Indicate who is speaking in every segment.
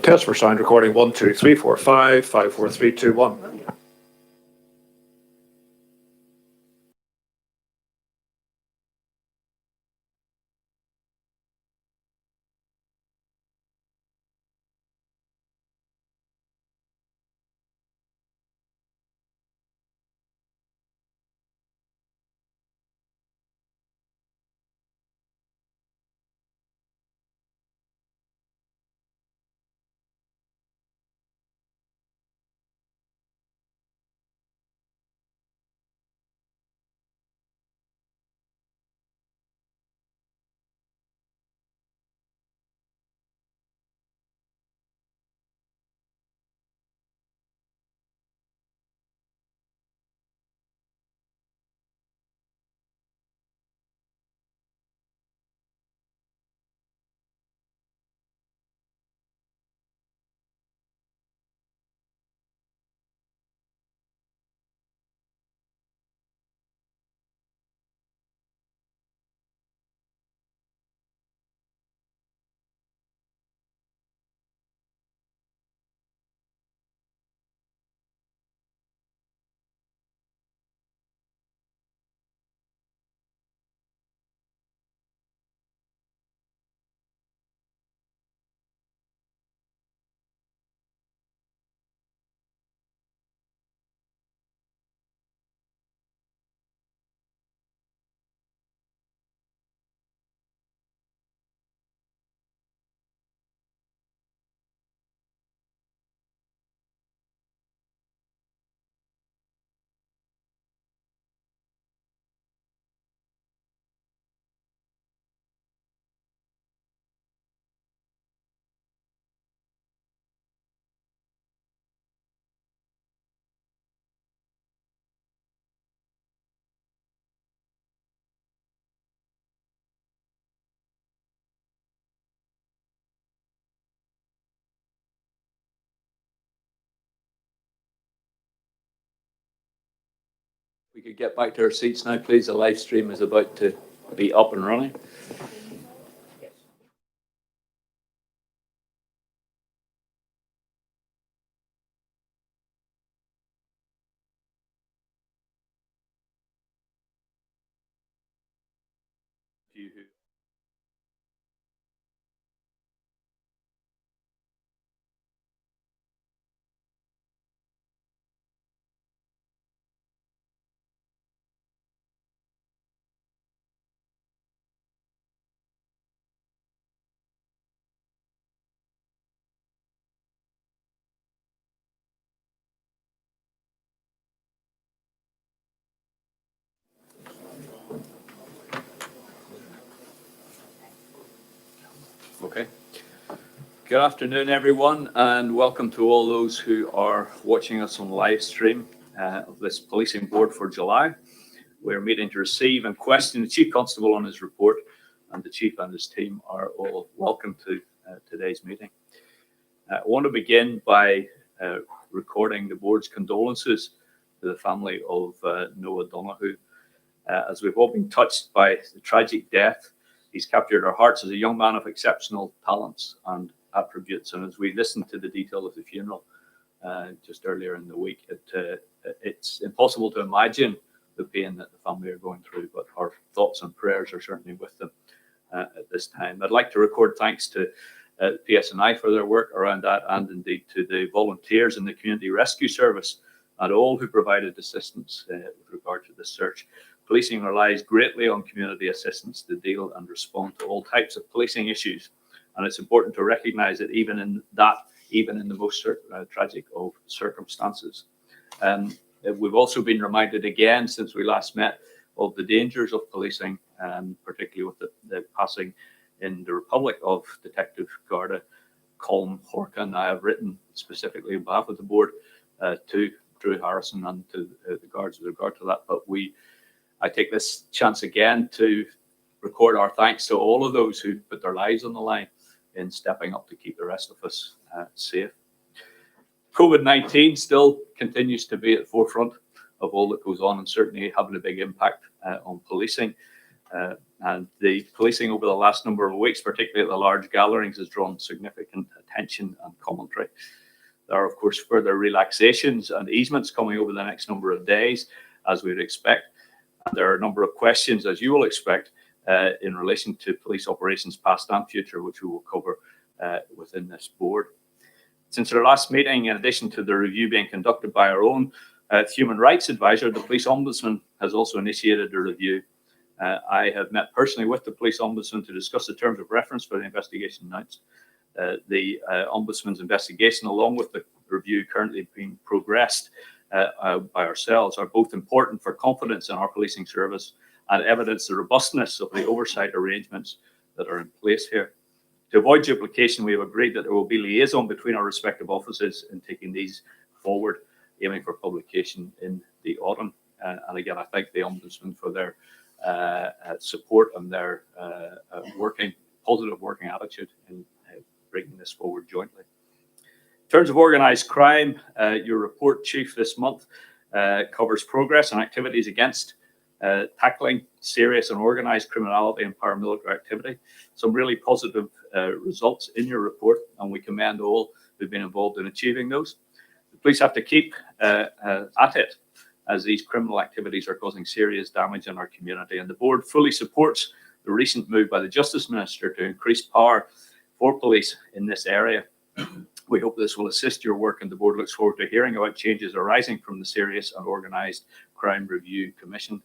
Speaker 1: Test for sound recording 1, 2, 3, 4, 5, 5, 4, 3, 2, 1. We could get back to our seats now, please. The live stream is about to be up and running. Okay. Good afternoon, everyone, and welcome to all those who are watching us on live stream of this policing board for July. We're meeting to receive and question the Chief Constable on his report, and the Chief and his team are all welcome to today's meeting. I want to begin by recording the board's condolences to the family of Noah Donoghue. As we've all been touched by the tragic death, he's captured our hearts as a young man of exceptional talents and attributes. And as we listened to the detail of the funeral just earlier in the week, it's impossible to imagine the pain that the family are going through, but our thoughts and prayers are certainly with them at this time. I'd like to record thanks to PSNI for their work around that, and indeed to the volunteers in the Community Rescue Service and all who provided assistance with regard to this search. Policing relies greatly on community assistance to deal and respond to all types of policing issues. And it's important to recognise that even in the most tragic of circumstances. We've also been reminded again since we last met of the dangers of policing, particularly with the passing in the Republic of Detective Garda Colm McKenna. And I have written specifically on behalf of the board to Drew Harrison and to the guards with regard to that. But I take this chance again to record our thanks to all of those who put their lives on the line in stepping up to keep the rest of us safe. COVID-19 still continues to be at the forefront of all that goes on, and certainly having a big impact on policing. And the policing over the last number of weeks, particularly at the large gatherings, has drawn significant attention and commentary. There are, of course, further relaxations and easements coming over the next number of days, as we'd expect. And there are a number of questions, as you will expect, in relation to police operations past and future, which we will cover within this board. Since our last meeting, in addition to the review being conducted by our own human rights advisor, the police ombudsman has also initiated a review. I have met personally with the police ombudsman to discuss the terms of reference for the investigation announced. The ombudsman's investigation, along with the review currently being progressed by ourselves, are both important for confidence in our policing service and evidence the robustness of the oversight arrangements that are in place here. To avoid duplication, we have agreed that there will be liaison between our respective offices in taking these forward, aiming for publication in the autumn. And again, I thank the Ombudsman for their support and their positive working attitude in bringing this forward jointly. In terms of organised crime, your report, Chief, this month covers progress and activities against tackling serious and organised criminality and paramilitary activity. Some really positive results in your report, and we commend all who've been involved in achieving those. The police have to keep at it, as these criminal activities are causing serious damage in our community. And the board fully supports the recent move by the Justice Minister to increase power for police in this area. We hope this will assist your work, and the board looks forward to hearing about changes arising from the Serious and Organised Crime Review Commission.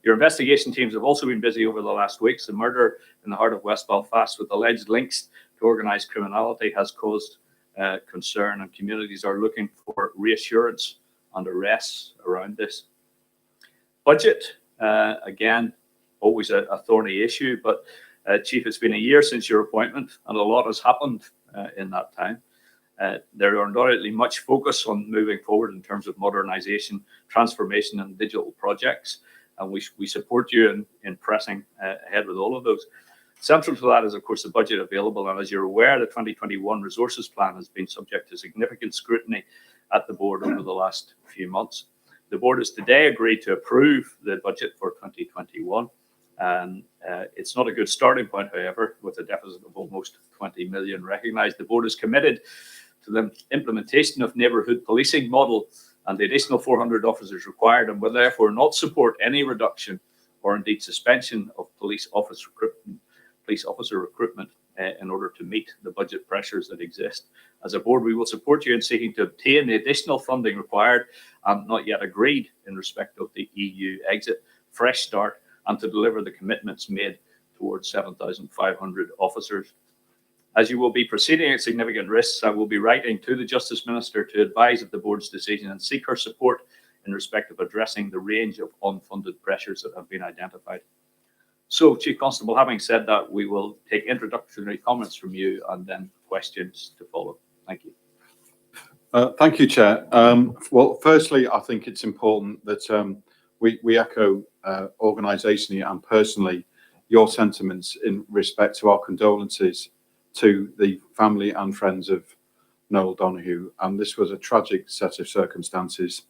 Speaker 1: Your investigation teams have also been busy over the last weeks. The murder in the heart of West Belfast with alleged links to organised criminality has caused concern, and communities are looking for reassurance and arrests around this. Budget, again, always a thorny issue, but Chief, it's been a year since your appointment, and a lot has happened in that time. There are undoubtedly much focus on moving forward in terms of modernisation, transformation and digital projects, and we support you in pressing ahead with all of those. Central to that is, of course, the budget available, and as you're aware, the 2021 resources plan has been subject to significant scrutiny at the board over the last few months. The board has today agreed to approve the budget for 2021. And it's not a good starting point, however, with a deficit of almost 20 million recognised. The board is committed to the implementation of neighbourhood policing model and the additional 400 officers required, and will therefore not support any reduction or indeed suspension of police officer recruitment in order to meet the budget pressures that exist. As a board, we will support you in seeking to obtain the additional funding required and not yet agreed in respect of the EU exit, fresh start, and to deliver the commitments made towards 7,500 officers. As you will be proceeding at significant risks, I will be writing to the Justice Minister to advise of the board's decision and seek her support in respect of addressing the range of unfunded pressures that have been identified. So, Chief Constable, having said that, we will take introductory comments from you and then questions to follow. Thank you.
Speaker 2: Thank you, Chair. Well, firstly, I think it's important that we echo organisationally and personally your sentiments in respect to our condolences to the family and friends of Noel Donoghue. And this was a tragic set of circumstances.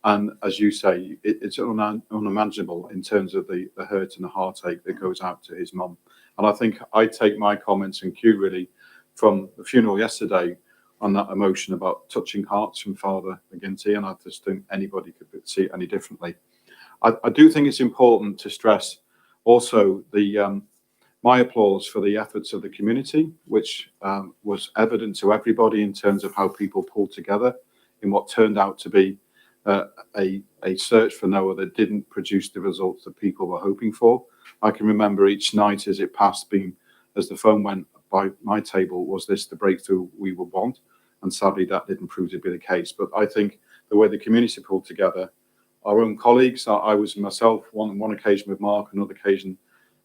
Speaker 2: And as you say, it's unimaginable in terms of the hurt and the heartache that goes out to his mum. And I think I take my comments and cue really from the funeral yesterday on that emotion about touching hearts from Father McGinty, and I just think anybody could see it any differently. I do think it's important to stress also my applause for the efforts of the community, which was evident to everybody in terms of how people pulled together in what turned out to be a search for Noah that didn't produce the results that people were hoping for. I can remember each night as it passed being, as the phone went by my table, was this the breakthrough we would want? And sadly, that didn't prove to be the case. But I think the way the community pulled together, our own colleagues, I was myself on one occasion with Mark, another occasion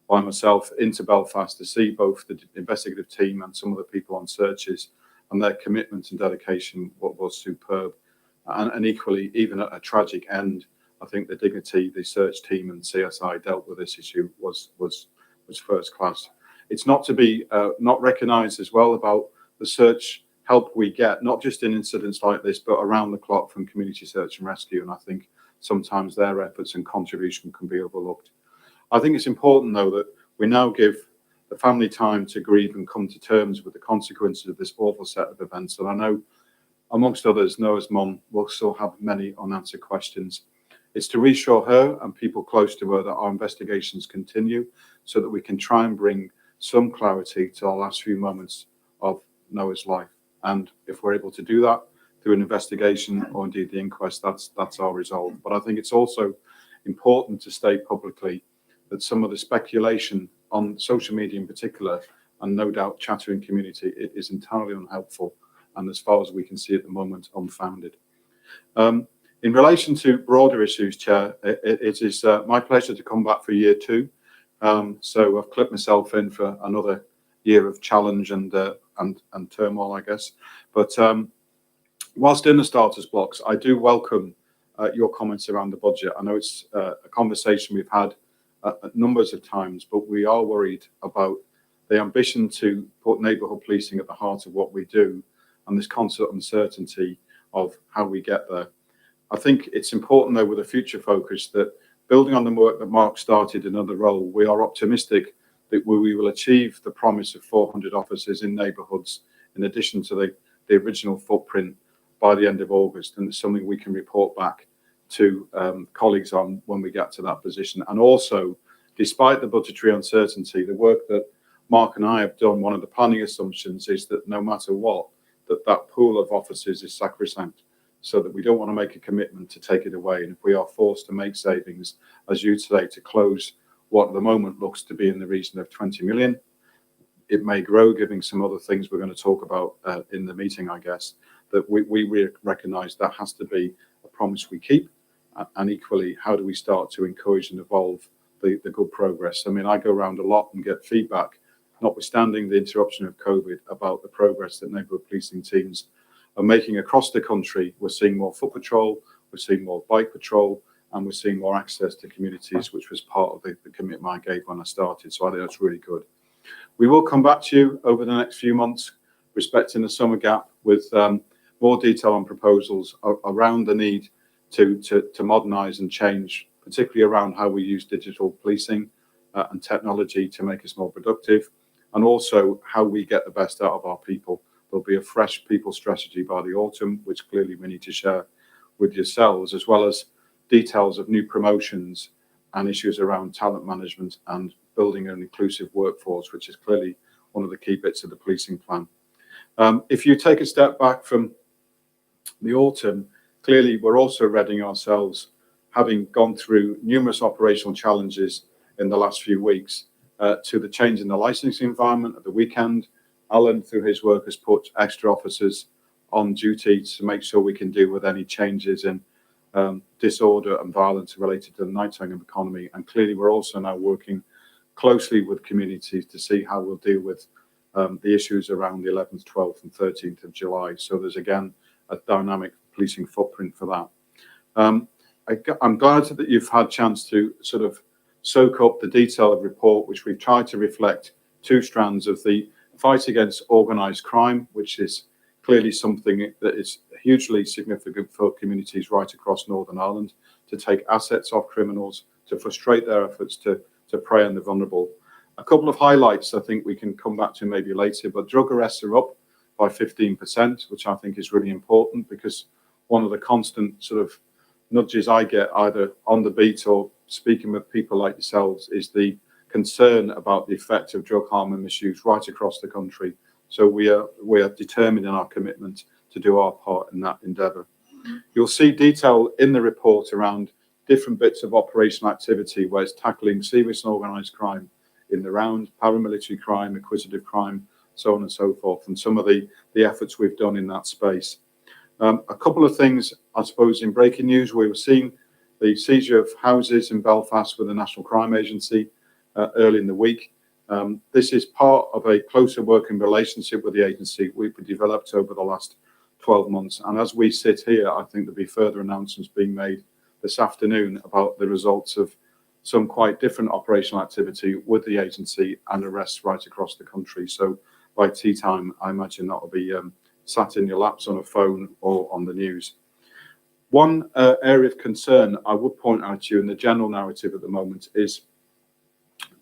Speaker 2: by myself into Belfast to see both the investigative team and some of the people on searches, and their commitment and dedication was superb. And equally, even at a tragic end, I think the dignity the search team and CSI dealt with this issue was first class. It's not to be not recognised as well about the search help we get, not just in incidents like this, but around the clock from community search and rescue. And I think sometimes their efforts and contribution can be overlooked. I think it's important, though, that we now give the family time to grieve and come to terms with the consequences of this awful set of events. And I know, amongst others, Noah's mum will still have many unanswered questions. It's to reassure her and people close to her that our investigations continue so that we can try and bring some clarity to the last few moments of Noah's life. And if we're able to do that through an investigation or indeed the inquest, that's our resolve. But I think it's also important to state publicly that some of the speculation on social media in particular, and no doubt chattering community, it is entirely unhelpful and, as far as we can see at the moment, unfounded. In relation to broader issues, Chair, it is my pleasure to come back for year 2. So I've clipped myself in for another year of challenge and turmoil, I guess. But whilst in the starters blocks, I do welcome your comments around the budget. I know it's a conversation we've had numbers of times, but we are worried about the ambition to put neighbourhood policing at the heart of what we do and this constant uncertainty of how we get there. I think it's important, though, with a future focus, that building on the work that Mark started in another role, we are optimistic that we will achieve the promise of 400 officers in neighbourhoods, in addition to the original footprint, by the end of August. And it's something we can report back to colleagues on when we get to that position. And also, despite the budgetary uncertainty, the work that Mark and I have done, one of the planning assumptions is that no matter what, that pool of officers is sacrosanct, so that we don't want to make a commitment to take it away. And if we are forced to make savings, as you say, to close what at the moment looks to be in the region of 20 million, it may grow, given some other things we're going to talk about in the meeting, I guess, that we recognise that has to be a promise we keep. And equally, how do we start to encourage and evolve the good progress? I mean, I go around a lot and get feedback, notwithstanding the interruption of COVID, about the progress that neighbourhood policing teams are making across the country. We're seeing more foot patrol, we're seeing more bike patrol, and we're seeing more access to communities, which was part of the commitment I gave when I started. So I think that's really good. We will come back to you over the next few months, respecting the summer gap, with more detail on proposals around the need to modernise and change, particularly around how we use digital policing and technology to make us more productive, and also how we get the best out of our people. There'll be a fresh people strategy by the autumn, which clearly we need to share with yourselves, as well as details of new promotions and issues around talent management and building an inclusive workforce, which is clearly one of the key bits of the policing plan. If you take a step back from the autumn, clearly we're also readying ourselves, having gone through numerous operational challenges in the last few weeks, to the change in the licensing environment at the weekend. Alan, through his work, has put extra officers on duty to make sure we can deal with any changes in disorder and violence related to the nighttime economy. And clearly, we're also now working closely with communities to see how we'll deal with the issues around the 11th, 12th and 13th of July. So there's, again, a dynamic policing footprint for that. I'm glad that you've had a chance to sort of soak up the detailed report, which we've tried to reflect 2 strands of the fight against organised crime, which is clearly something that is hugely significant for communities right across Northern Ireland, to take assets off criminals, to frustrate their efforts to prey on the vulnerable. A couple of highlights I think we can come back to maybe later, but drug arrests are up by 15%, which I think is really important, because one of the constant sort of nudges I get, either on the beat or speaking with people like yourselves, is the concern about the effect of drug harm and misuse right across the country. So we are determined in our commitment to do our part in that endeavour. You'll see detail in the report around different bits of operational activity, where it's tackling serious and organised crime in the round, paramilitary crime, acquisitive crime, so on and so forth, and some of the efforts we've done in that space. A couple of things, I suppose, in breaking news. We were seeing the seizure of houses in Belfast with the National Crime Agency early in the week. This is part of a closer working relationship with the agency we've developed over the last 12 months. And as we sit here, I think there'll be further announcements being made this afternoon about the results of some quite different operational activity with the agency and arrests right across the country. So by tea time, I imagine that will be sat in your laps on a phone or on the news. One area of concern I would point out to you in the general narrative at the moment is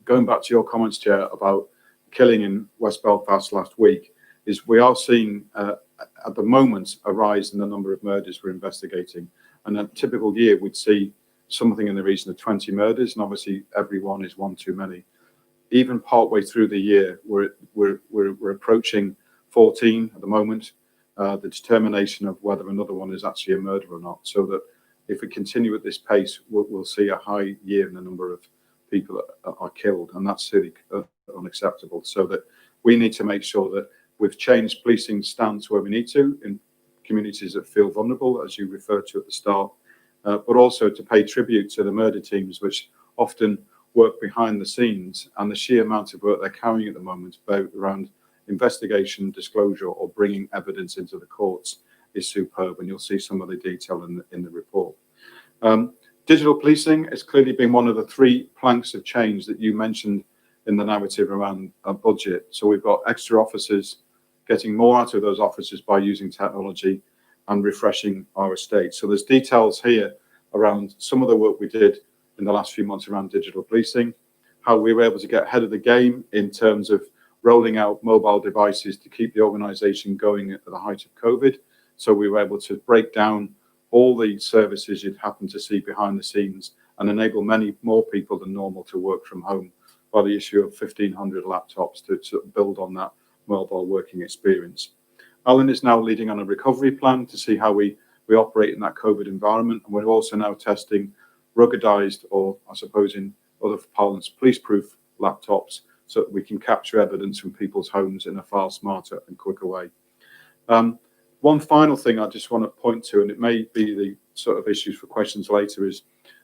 Speaker 2: going back to your comments, Chair, about killing in West Belfast last week, is we are seeing at the moment a rise in the number of murders we're investigating. And in a typical year, we'd see something in the region of 20 murders, and obviously every one is one too many. Even partway through the year, we're approaching 14 at the moment. The determination of whether another one is actually a murder or not, so that if we continue at this pace, we'll see a high year in the number of people that are killed, and that's really unacceptable. So that we need to make sure that we've changed policing stance where we need to in communities that feel vulnerable, as you referred to at the start, but also to pay tribute to the murder teams, which often work behind the scenes, and the sheer amount of work they're carrying at the moment, both around investigation, disclosure, or bringing evidence into the courts, is superb, and you'll see some of the detail in the report. Digital policing has clearly been one of the 3 planks of change that you mentioned in the narrative around our budget. So we've got extra officers, getting more out of those officers by using technology and refreshing our estate. So there's details here around some of the work we did in the last few months around digital policing, how we were able to get ahead of the game in terms of rolling out mobile devices to keep the organisation going at the height of COVID. So we were able to break down all the services you'd happen to see behind the scenes and enable many more people than normal to work from home by the issue of 1,500 laptops to build on that mobile working experience. Alan is now leading on a recovery plan to see how we operate in that COVID environment. And we're also now testing ruggedized, or I suppose in other parlance, police-proof laptops, so that we can capture evidence from people's homes in a far smarter and quicker way. One final thing I just want to point to, and it may be the sort of issues for questions later, is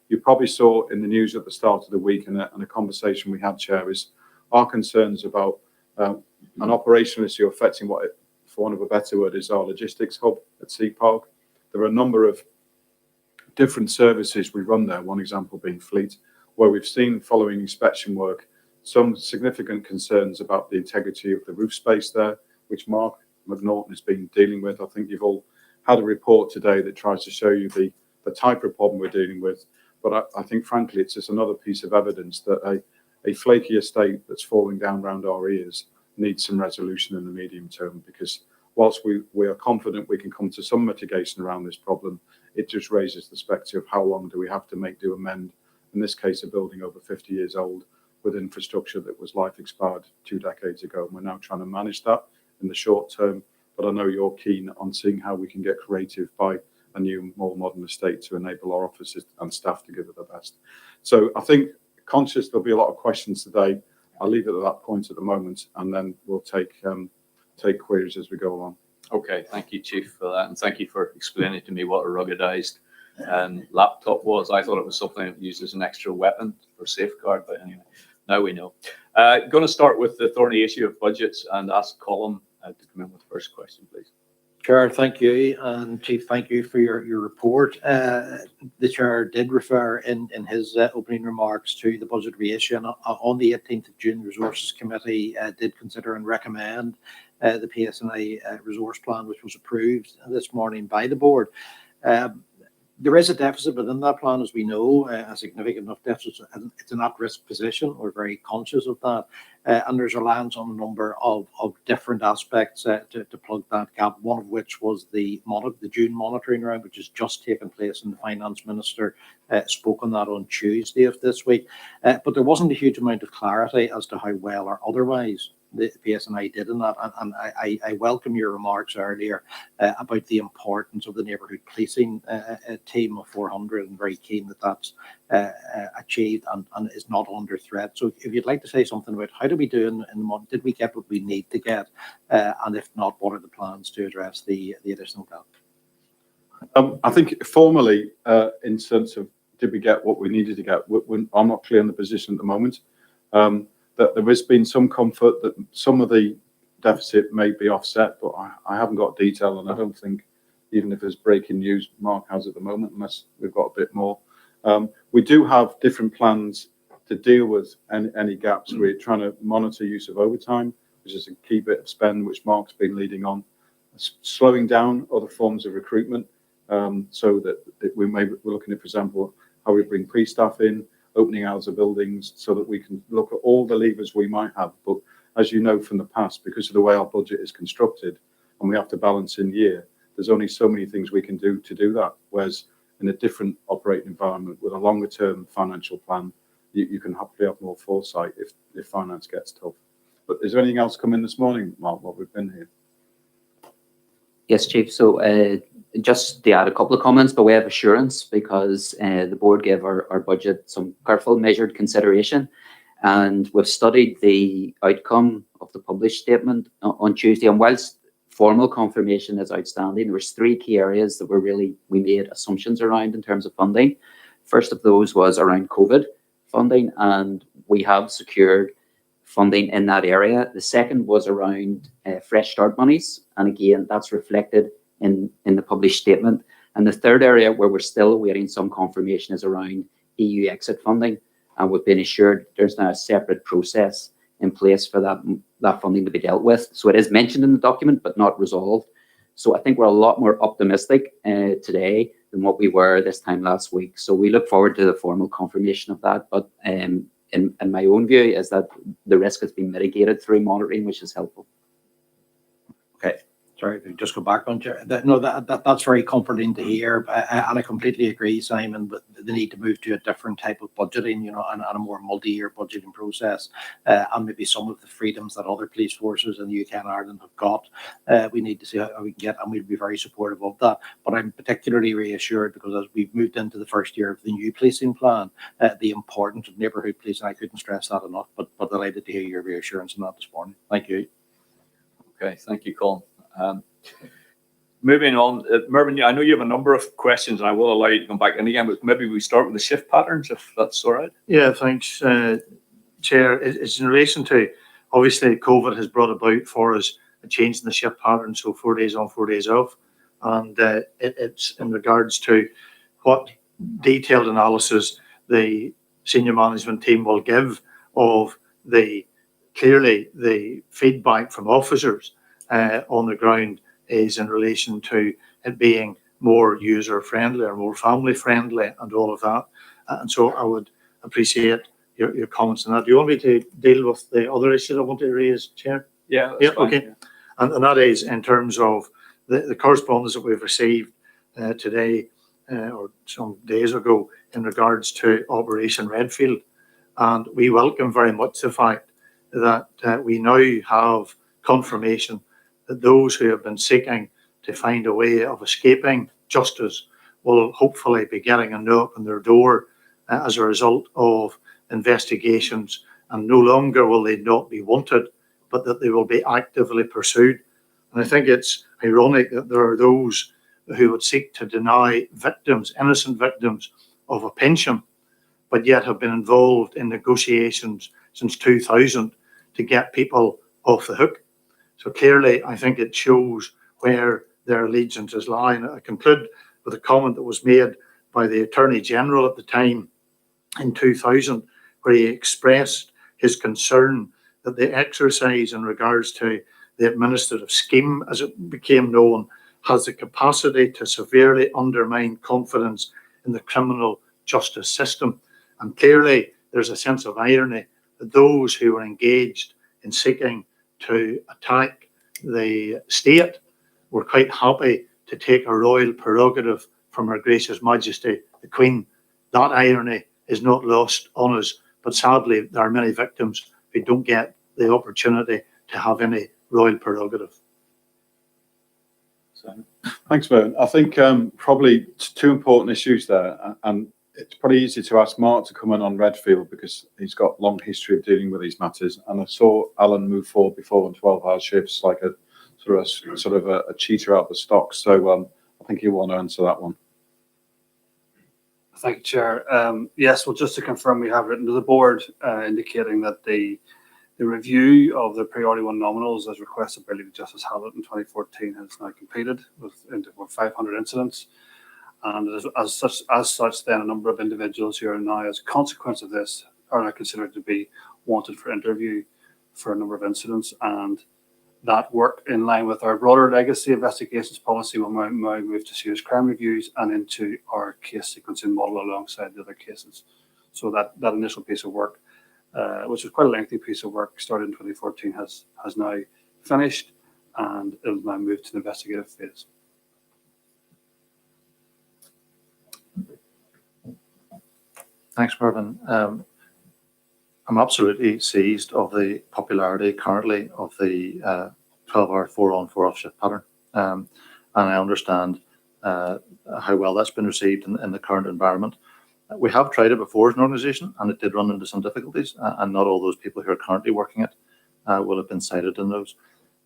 Speaker 2: you probably saw in the news at the start of the week and a conversation we had, Chair, is our concerns about an operational issue affecting what, for want of a better word, is our logistics hub at Seapark. There are a number of different services we run there, one example being Fleet, where we've seen, following inspection work, some significant concerns about the integrity of the roof space there, which Mark McNaughton has been dealing with. I think you've all had a report today that tries to show you the type of problem we're dealing with. But I think, frankly, it's just another piece of evidence that a flaky estate that's falling down around our ears needs some resolution in the medium term, because whilst we are confident we can come to some mitigation around this problem, it just raises the spectre of how long do we have to make do amend, in this case, a building over 50 years old with infrastructure that was life expired 2 decades ago. And we're now trying to manage that in the short term, but I know you're keen on seeing how we can get creative by a new, more modern estate to enable our officers and staff to give it their best. So I think, conscious there'll be a lot of questions today, I'll leave it at that point at the moment, and then we'll take queries as we go along.
Speaker 1: Okay, thank you, Chief, for that, and thank you for explaining to me what a ruggedized laptop was. I thought it was something used as an extra weapon for safeguard, but anyway, now we know. Going to start with the thorny issue of budgets and ask Colm to come in with the first question, please.
Speaker 3: Chair, thank you, and Chief, thank you for your report. The Chair did refer in his opening remarks to the budget reissue, and on the 18th of June, the Resources Committee did consider and recommend the PSNI resource plan, which was approved this morning by the board. There is a deficit within that plan, as we know, a significant enough deficit, and it's an at-risk position. We're very conscious of that. And there's reliance on a number of different aspects to plug that gap, one of which was the June monitoring round, which has just taken place, and the Finance Minister spoke on that on Tuesday of this week. But there wasn't a huge amount of clarity as to how well or otherwise the PSNI did in that, and I welcome your remarks earlier about the importance of the neighbourhood policing team of 400, and very keen that that's achieved and is not under threat. So if you'd like to say something about how do we do in the month, did we get what we need to get, and if not, what are the plans to address the additional gap?
Speaker 2: I think formally, in sense of did we get what we needed to get, I'm not clear on the position at the moment. That there has been some comfort that some of the deficit may be offset, but I haven't got detail, and I don't think, even if there's breaking news, Mark has at the moment, unless we've got a bit more. We do have different plans to deal with any gaps. We're trying to monitor use of overtime, which is a key bit of spend, which Mark's been leading on. Slowing down other forms of recruitment, so that we're looking at, for example, how we bring pre-staff in, opening hours of buildings, so that we can look at all the levers we might have. But as you know from the past, because of the way our budget is constructed and we have to balance in year, there's only so many things we can do to do that. Whereas in a different operating environment with a longer term financial plan, you can hopefully have more foresight if finance gets tough. But is there anything else come in this morning, Mark, while we've been here?
Speaker 4: Yes, Chief. So just to add a couple of comments by way of assurance, because the board gave our budget some careful, measured consideration, and we've studied the outcome of the published statement on Tuesday. And whilst formal confirmation is outstanding, there was 3 key areas that we made assumptions around in terms of funding. First of those was around COVID funding, and we have secured funding in that area. The second was around fresh start monies, and again, that's reflected in the published statement. And the third area where we're still awaiting some confirmation is around EU exit funding, and we've been assured there's now a separate process in place for that funding to be dealt with. So it is mentioned in the document, but not resolved. So I think we're a lot more optimistic today than what we were this time last week. So we look forward to the formal confirmation of that. But in my own view is that the risk has been mitigated through monitoring, which is helpful.
Speaker 3: Okay. Sorry, to just go back on that's very comforting to hear, and I completely agree, Simon, with the need to move to a different type of budgeting, and a more multi-year budgeting process, and maybe some of the freedoms that other police forces in the UK and Ireland have got. We need to see how we can get, and we'd be very supportive of that. But I'm particularly reassured because as we've moved into the first year of the new policing plan, the importance of neighbourhood policing, I couldn't stress that enough. But delighted to hear your reassurance on that this morning. Thank you.
Speaker 1: Okay, thank you, Colm. Moving on, Mervyn, I know you have a number of questions, and I will allow you to come back in again, but maybe we start with the shift patterns, if that's all right.
Speaker 5: Yeah, thanks, Chair. It's in relation to, obviously, COVID has brought about for us a change in the shift pattern, so 4 days on, 4 days off. And it's in regards to what detailed analysis the senior management team will give of clearly the feedback from officers on the ground is in relation to it being more user-friendly or more family-friendly and all of that. And so I would appreciate your comments on that. Do you want me to deal with the other issue I want to raise, Chair?
Speaker 1: Yeah,
Speaker 5: yeah, fine, okay. Yeah. And that is in terms of the correspondence that we've received today or some days ago in regards to Operation Redfield. And we welcome very much the fact that we now have confirmation that those who have been seeking to find a way of escaping justice will hopefully be getting a knock on their door as a result of investigations, and no longer will they not be wanted, but that they will be actively pursued. And I think it's ironic that there are those who would seek to deny victims, innocent victims, of a pension, but yet have been involved in negotiations since 2000 to get people off the hook. So clearly, I think it shows where their allegiances lie. And I conclude with a comment that was made by the Attorney General at the time in 2000, where he expressed his concern that the exercise in regards to the administrative scheme, as it became known, has the capacity to severely undermine confidence in the criminal justice system. And clearly, there's a sense of irony that those who were engaged in seeking to attack the state were quite happy to take a royal prerogative from Her Gracious Majesty the Queen. That irony is not lost on us, but sadly there are many victims who don't get the opportunity to have any royal prerogative.
Speaker 2: Thanks, Mervyn. I think probably 2 important issues there, and it's pretty easy to ask Mark to come in on Redfield because he's got long history of dealing with these matters. And I saw Alan move forward before on 12-hour shifts like a sort of a cheater out the stock. So I think he'll want to answer that one.
Speaker 6: Thank you, Chair. Yes, well, just to confirm, we have written to the board indicating that the review of the priority 1 nominals as requested by Lady Justice Hallett in 2014 has now completed with 500 incidents. And as such, then a number of individuals who are now, as a consequence of this, are now considered to be wanted for interview for a number of incidents. And that work, in line with our broader legacy investigations policy, will now move to serious crime reviews and into our case sequencing model alongside the other cases. So that initial piece of work, which was quite a lengthy piece of work, started in 2014, has now finished, and it will now move to the investigative phase.
Speaker 5: Thanks, Mervyn. I'm absolutely seized of the popularity currently of the 12-hour 4-on 4-off shift pattern. And I understand how well that's been received in the current environment. We have tried it before as an organisation, and it did run into some difficulties, and not all those people who are currently working it will have been cited in those.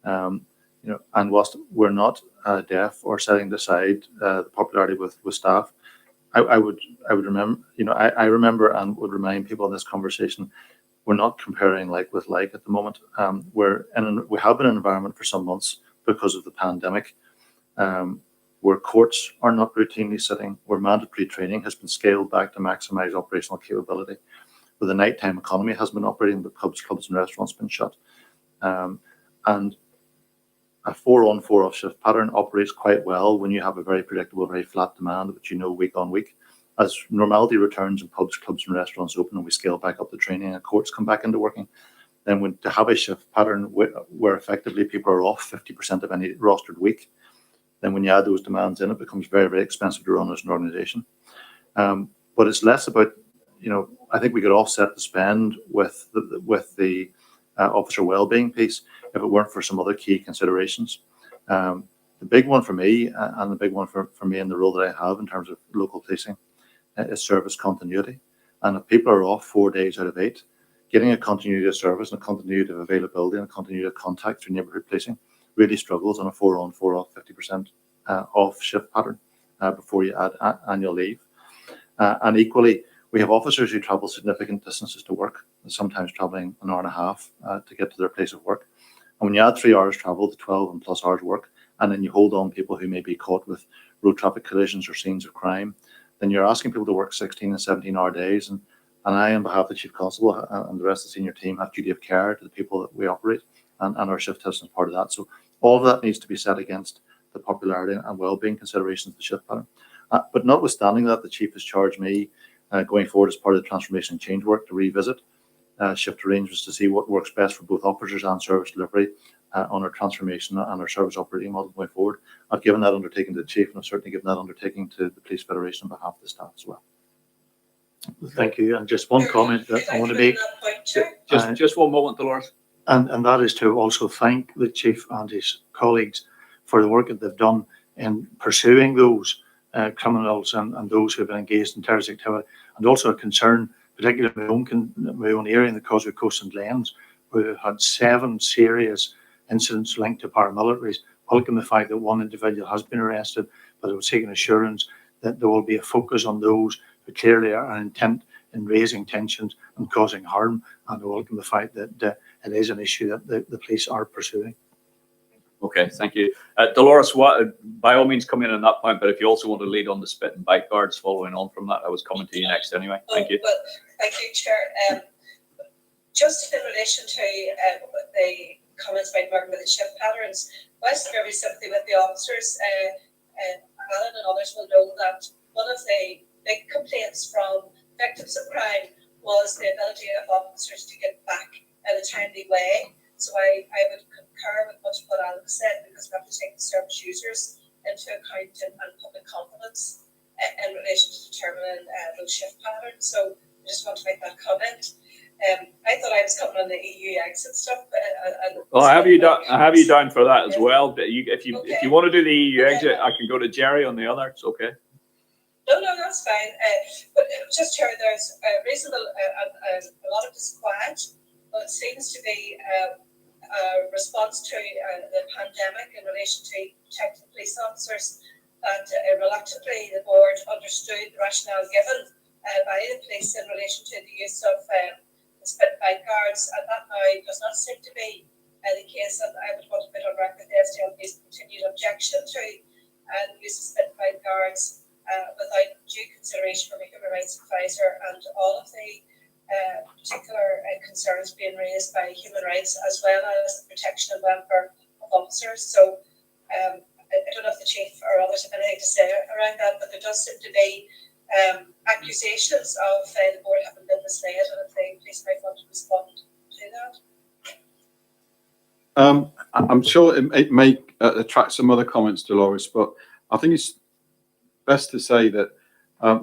Speaker 5: And whilst we're not deaf or setting aside the popularity with staff, I would remember, I remember and would remind people in this conversation, we're not comparing like with like at the moment. We have been in an environment for some months because of the pandemic, where courts are not routinely sitting, where mandatory training has been scaled back to maximise operational capability, where the nighttime economy has been operating, but clubs and restaurants been shut. And a 4-on 4-off shift pattern operates quite well when you have a very predictable, very flat demand, which week on week. As normality returns and clubs and restaurants open and we scale back up the training and courts come back into working, then to have a shift pattern where effectively people are off 50% of any rostered week, then when you add those demands in, it becomes very, very expensive to run as an organisation. But it's less about, I think we could offset the spend with the officer wellbeing piece if it weren't for some other key considerations. The big one for me, and the big one for me in the role that I have in terms of local policing, is service continuity. And if people are off 4 days out of 8, getting a continuity of service and a continuity of availability and a continuity of contact through neighbourhood policing really struggles on a 4-on 4-off 50% off shift pattern before you add annual leave. And equally, we have officers who travel significant distances to work, sometimes travelling an hour and a half to get to their place of work. And when you add 3 hours travel to 12 and plus hours work, and then you hold on people who may be caught with road traffic collisions or scenes of crime, then you're asking people to work 16 and 17-hour days. And I, on behalf of the Chief Constable and the rest of the senior team, have duty of care to the people that we operate, and our shift test is part of that. So all of that needs to be set against the popularity and wellbeing considerations of the shift pattern. But notwithstanding that, the Chief has charged me going forward as part of the transformation and change work to revisit shift arrangements to see what works best for both officers and service delivery on our transformation and our service operating model going forward. I've given that undertaking to the Chief, and I've certainly given that undertaking to the Police Federation on behalf of the staff as well. Thank you. And just one comment that I want to make.
Speaker 1: Just one moment, Dolores.
Speaker 5: And that is to also thank the Chief and his colleagues for the work that they've done in pursuing those criminals and those who have been engaged in terrorist activity, and also a concern, particularly in my own area in the Causeway Coast and Glens, where we've had 7 serious incidents linked to paramilitaries. Welcome the fact that one individual has been arrested, but I would seek an assurance that there will be a focus on those who clearly are intent in raising tensions and causing harm, and I welcome the fact that it is an issue that the police are pursuing.
Speaker 1: Okay, thank you. Dolores, by all means come in on that point, but if you also want to lead on the spit and bite guards following on from that, I was coming to you next anyway. Thank you.
Speaker 7: Well, thank you, Chair. Just in relation to the comments by Mervyn with the shift patterns, whilst very sympathy with the officers, Alan and others will know that one of the big complaints from victims of crime was the ability of officers to get back in a timely way. So I would concur with much of what Alan said, because we have to take the service users into account and public confidence in relation to determining those shift patterns. So I just want to make that comment. I thought I was coming on the EU exit stuff.
Speaker 1: Well, I have you down for that as well. But if you want to do the EU exit, I can go to Gerry on the other. It's okay.
Speaker 7: No, that's fine. But just here, there's a reasonable, a lot of disquiet, but it seems to be a response to the pandemic in relation to protecting police officers, that reluctantly the board understood the rationale given by the police in relation to the use of the spit bite guards, and that now does not seem to be the case. And I would want to put on record the SDLP's continued objection to the use of spit bite guards without due consideration from a human rights advisor, and all of the particular concerns being raised by human rights, as well as the protection and welfare of officers. So I don't know if the Chief or others have anything to say around that, but there does seem to be accusations of the board having been misled, and if they please might want to respond to that.
Speaker 2: I'm sure it may attract some other comments, Dolores, but I think it's best to say that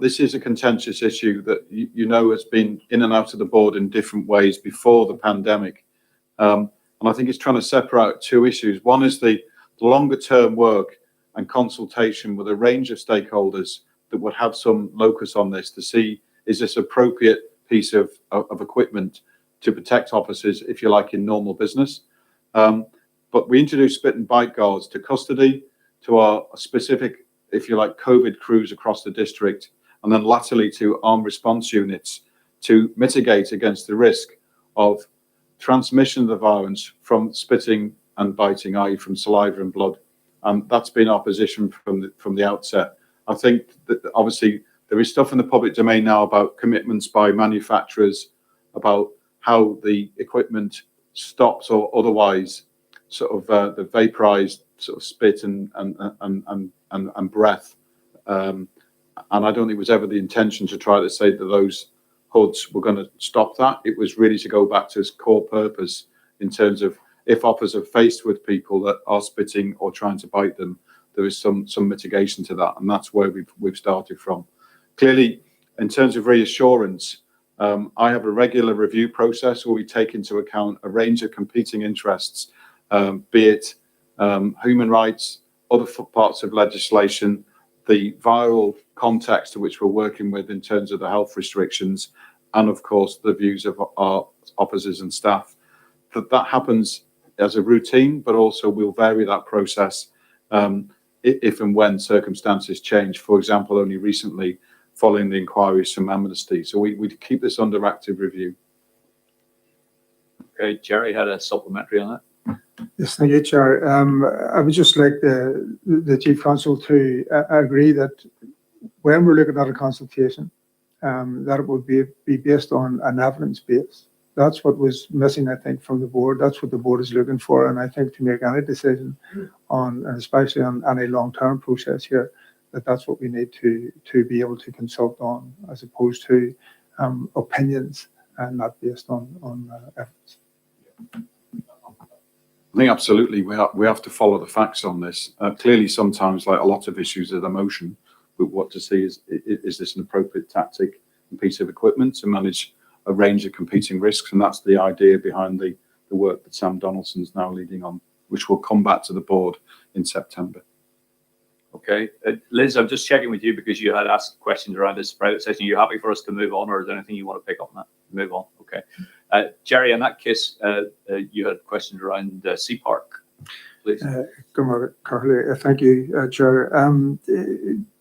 Speaker 2: this is a contentious issue that you know has been in and out of the board in different ways before the pandemic. And I think it's trying to separate two issues. One is the longer term work and consultation with a range of stakeholders that would have some locus on this to see, is this appropriate piece of equipment to protect officers, if you like, in normal business. But we introduced spit and bite guards to custody, to our specific, if you like, COVID crews across the district, and then latterly to armed response units to mitigate against the risk of transmission of the virus from spitting and biting, i.e. from saliva and blood. That's been our position from the outset. I think that obviously there is stuff in the public domain now about commitments by manufacturers about how the equipment stops or otherwise sort of the vaporized sort of spit and breath. And I don't think it was ever the intention to try to say that those hoods were going to stop that. It was really to go back to its core purpose in terms of if officers are faced with people that are spitting or trying to bite them, there is some mitigation to that, and that's where we've started from. Clearly, in terms of reassurance, I have a regular review process where we take into account a range of competing interests, be it human rights, other parts of legislation, the viral context to which we're working with in terms of the health restrictions, and of course the views of our officers and staff. That happens as a routine, but also we'll vary that process if and when circumstances change. For example, only recently following the inquiries from Amnesty. So we keep this under active review.
Speaker 1: Okay, Gerry had a supplementary on that.
Speaker 8: Yes, thank you, Chair. I would just like the Chief Constable to agree that when we're looking at a consultation, that it would be based on an evidence base. That's what was missing, I think, from the board. That's what the board is looking for. And I think to make any decision on, and especially on any long-term process here, that's what we need to be able to consult on, as opposed to opinions and not based on evidence.
Speaker 2: I think absolutely we have to follow the facts on this. Clearly, sometimes, like a lot of issues, of emotion. But what to see is this an appropriate tactic and piece of equipment to manage a range of competing risks, and that's the idea behind the work that Sam Donaldson's now leading on, which will come back to the board in September.
Speaker 1: Okay, Liz, I'm just checking with you because you had asked questions around this private session. Are you happy for us to move on, or is there anything you want to pick up on that? Move on. Okay, Gerry, in that case, you had questions around Seapark, please.
Speaker 8: Thank you, Chair.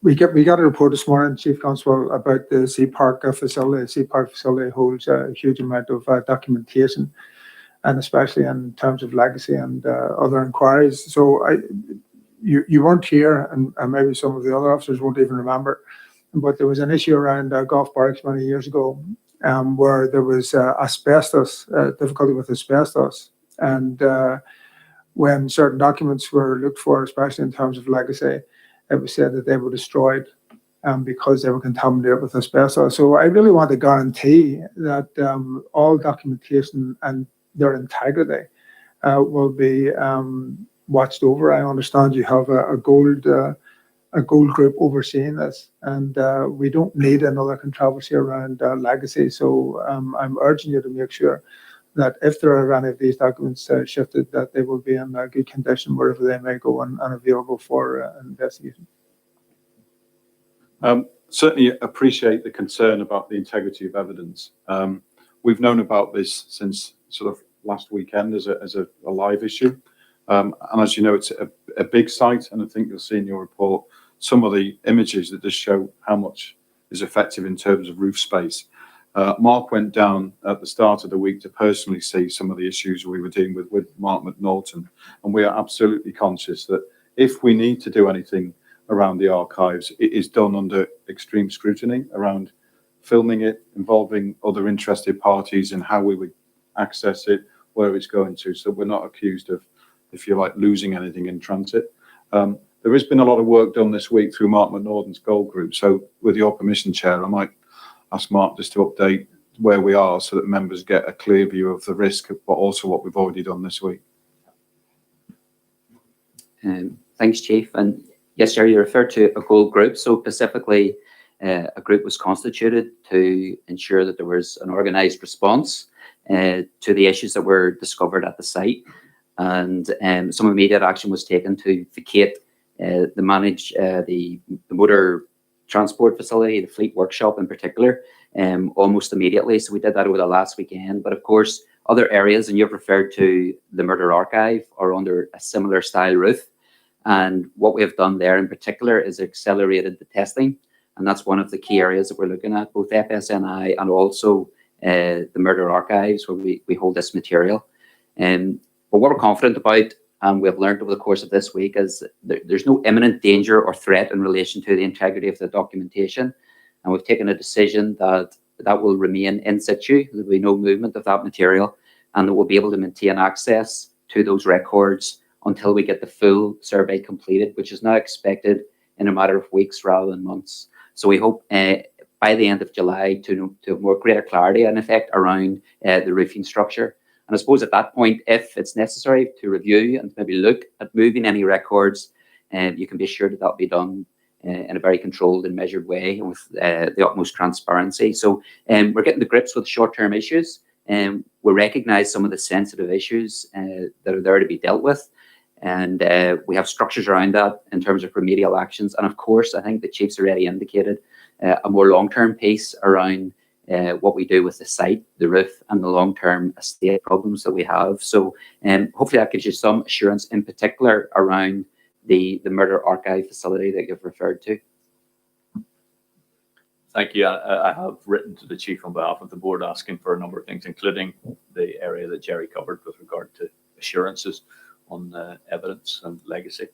Speaker 8: We got a report this morning, Chief Constable, about the Seapark facility. Seapark facility holds a huge amount of documentation, and especially in terms of legacy and other inquiries. So you weren't here, and maybe some of the other officers won't even remember, but there was an issue around Golf Barracks many years ago, where there was asbestos, difficulty with asbestos, and when certain documents were looked for, especially in terms of legacy, it was said that they were destroyed because they were contaminated with asbestos. So I really want to guarantee that all documentation and their integrity will be watched over. I understand you have a gold group overseeing this, and we don't need another controversy around legacy. So I'm urging you to make sure that if there are any of these documents shifted, that they will be in good condition wherever they may go and available for investigation.
Speaker 2: Certainly appreciate the concern about the integrity of evidence. We've known about this since sort of last weekend as a live issue. And as you know, it's a big site, and I think you'll see in your report some of the images that just show how much is effective in terms of roof space. Mark went down at the start of the week to personally see some of the issues we were dealing with Mark McNaughton, and we are absolutely conscious that if we need to do anything around the archives, it is done under extreme scrutiny around filming it, involving other interested parties and how we would access it, where it's going to, so we're not accused of, if you like, losing anything in transit. there has been a lot of work done this week through Mark McNaughton's Gold Group. So with your permission, Chair, I might ask Mark just to update where we are so that members get a clear view of the risk, but also what we've already done this week.
Speaker 4: Thanks, Chief. And yes, Gerry, you referred to a gold group. So specifically, a group was constituted to ensure that there was an organised response to the issues that were discovered at the site. And some immediate action was taken to vacate the motor transport facility, the fleet workshop in particular, almost immediately. So we did that over the last weekend. But of course, other areas, and you've referred to the murder archive, are under a similar style roof. And what we have done there in particular is accelerated the testing. And that's one of the key areas that we're looking at, both PSNI and also the murder archives, where we hold this material. But what we're confident about, and we have learned over the course of this week, is there's no imminent danger or threat in relation to the integrity of the documentation. And we've taken a decision that will remain in situ. There will be no movement of that material, and that we'll be able to maintain access to those records until we get the full survey completed, which is now expected in a matter of weeks rather than months. So we hope by the end of July to have more greater clarity, in effect, around the roofing structure. And I suppose at that point, if it's necessary to review and maybe look at moving any records, you can be assured that that'll be done in a very controlled and measured way and with the utmost transparency. So we're getting to grips with short-term issues, and we recognise some of the sensitive issues that are there to be dealt with. And we have structures around that in terms of remedial actions. And of course, I think the Chief's already indicated a more long-term piece around what we do with the site, the roof, and the long-term estate problems that we have. So hopefully that gives you some assurance, in particular around the murder archive facility that you've referred to.
Speaker 1: Thank you. I have written to the Chief on behalf of the board asking for a number of things, including the area that Gerry covered with regard to assurances on evidence and legacy.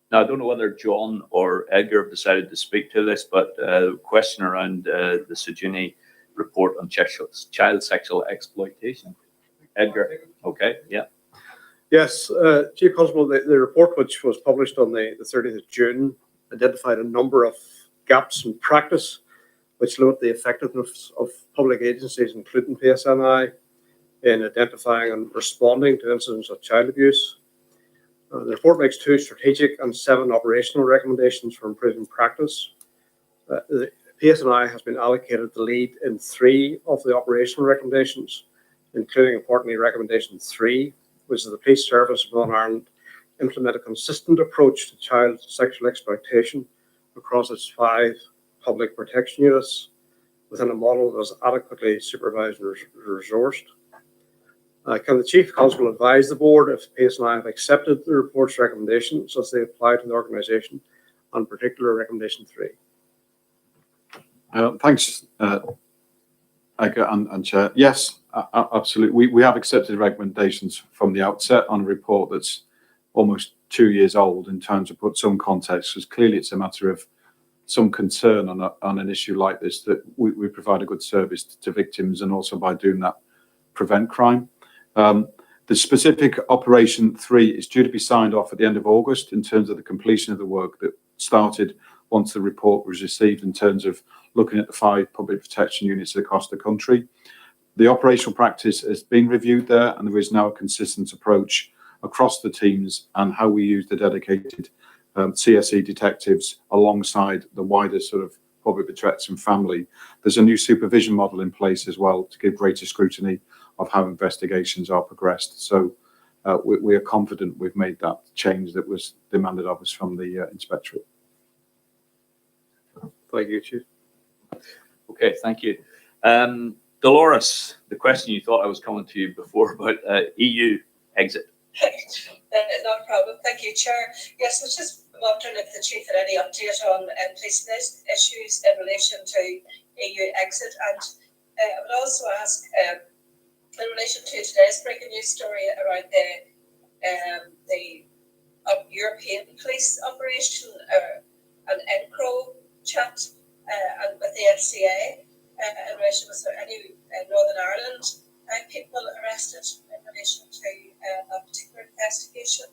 Speaker 1: Now, I don't know whether John or Edgar have decided to speak to this, but a question around the Sujini report on child sexual exploitation. Edgar, okay, yeah.
Speaker 9: Yes, Chief Constable, the report which was published on the 30th of June identified a number of gaps in practice which limit the effectiveness of public agencies, including PSNI, in identifying and responding to incidents of child abuse. The report makes 2 strategic and 7 operational recommendations for improving practice. The PSNI has been allocated the lead in 3 of the operational recommendations, including, importantly, recommendation 3, which is the Police Service of Northern Ireland implement a consistent approach to child sexual exploitation across its 5 public protection units within a model that is adequately supervised and resourced. Can the Chief Constable advise the board if PSNI have accepted the report's recommendations as they apply to the organisation, on particular recommendation 3?
Speaker 2: Thanks, Edgar and Chair. Yes, absolutely. We have accepted recommendations from the outset on a report that's almost 2 years old, in terms of put some context, because clearly it's a matter of some concern on an issue like this, that we provide a good service to victims, and also by doing that prevent crime. The specific Operation 3 is due to be signed off at the end of August in terms of the completion of the work that started once the report was received, in terms of looking at the 5 public protection units across the country. The operational practice has been reviewed there, and there is now a consistent approach across the teams and how we use the dedicated CSE detectives alongside the wider sort of public protection family. There's a new supervision model in place as well to give greater scrutiny of how investigations are progressed. So we are confident we've made that change that was demanded of us from the inspectorate.
Speaker 9: Thank you, Chief.
Speaker 1: Okay, thank you. Dolores, the question you thought I was coming to you before about EU exit.
Speaker 7: Not a problem. Thank you, Chair. Yes, I was just wondering if the Chief had any update on policing issues in relation to EU exit. And I would also ask, in relation to today's breaking news story around the European police operation, an ENCRO chat and with the FCA in relation, was there any Northern Ireland people arrested in relation to that particular investigation?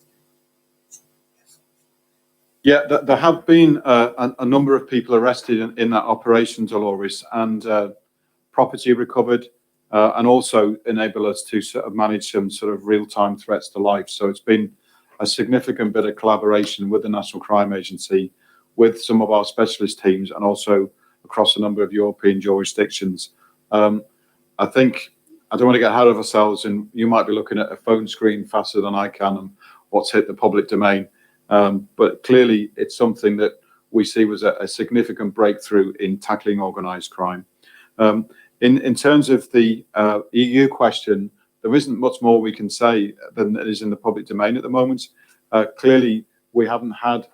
Speaker 2: Yeah, there have been a number of people arrested in that operation, Dolores, and property recovered, and also enable us to sort of manage some sort of real-time threats to life. So it's been a significant bit of collaboration with the National Crime Agency, with some of our specialist teams, and also across a number of European jurisdictions. I think, I don't want to get ahead of ourselves, and you might be looking at a phone screen faster than I can and what's hit the public domain. But clearly it's something that we see was a significant breakthrough in tackling organised crime. In terms of the EU question, there isn't much more we can say than is in the public domain at the moment. Clearly, we haven't had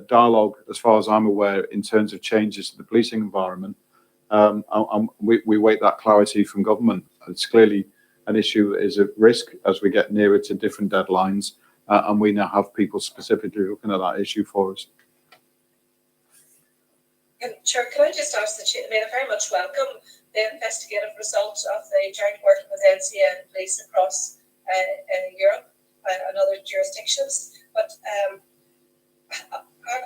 Speaker 2: dialogue, as far as I'm aware, in terms of changes to the policing environment. And we wait that clarity from government. It's clearly an issue that is at risk as we get nearer to different deadlines. And we now have people specifically looking at that issue for us.
Speaker 7: Chair, can I just ask the Chief, I mean, I very much welcome the investigative result of the joint work with NCA and police across Europe and other jurisdictions. But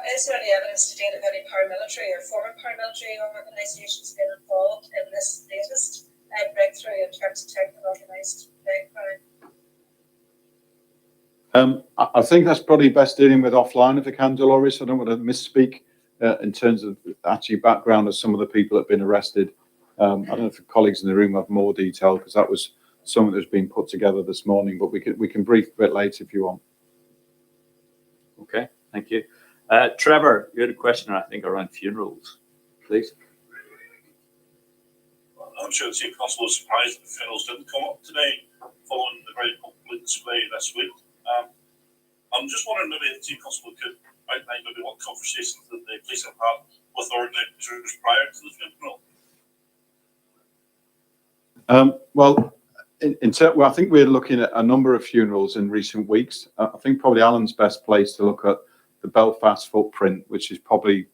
Speaker 7: is there any evidence to date of any paramilitary or former paramilitary organisations being involved in this latest breakthrough in terms of tackling organised crime?
Speaker 2: I think that's probably best dealing with offline if I can, Dolores. I don't want to misspeak in terms of actually background of some of the people that have been arrested. I don't know if the colleagues in the room have more detail, because that was something that's been put together this morning, but we can brief a bit later if you want.
Speaker 1: Okay, thank you. Trevor, you had a question, I think, around funerals, please.
Speaker 10: I'm sure the Chief Constable was surprised that the funerals didn't come up today following the very public display this week. I'm just wondering maybe the Chief Constable could outline maybe what conversations that the police have had with organisers prior to the funeral.
Speaker 2: Well, I think we're looking at a number of funerals in recent weeks. I think probably Alan's best place to look at the Belfast footprint, which is probably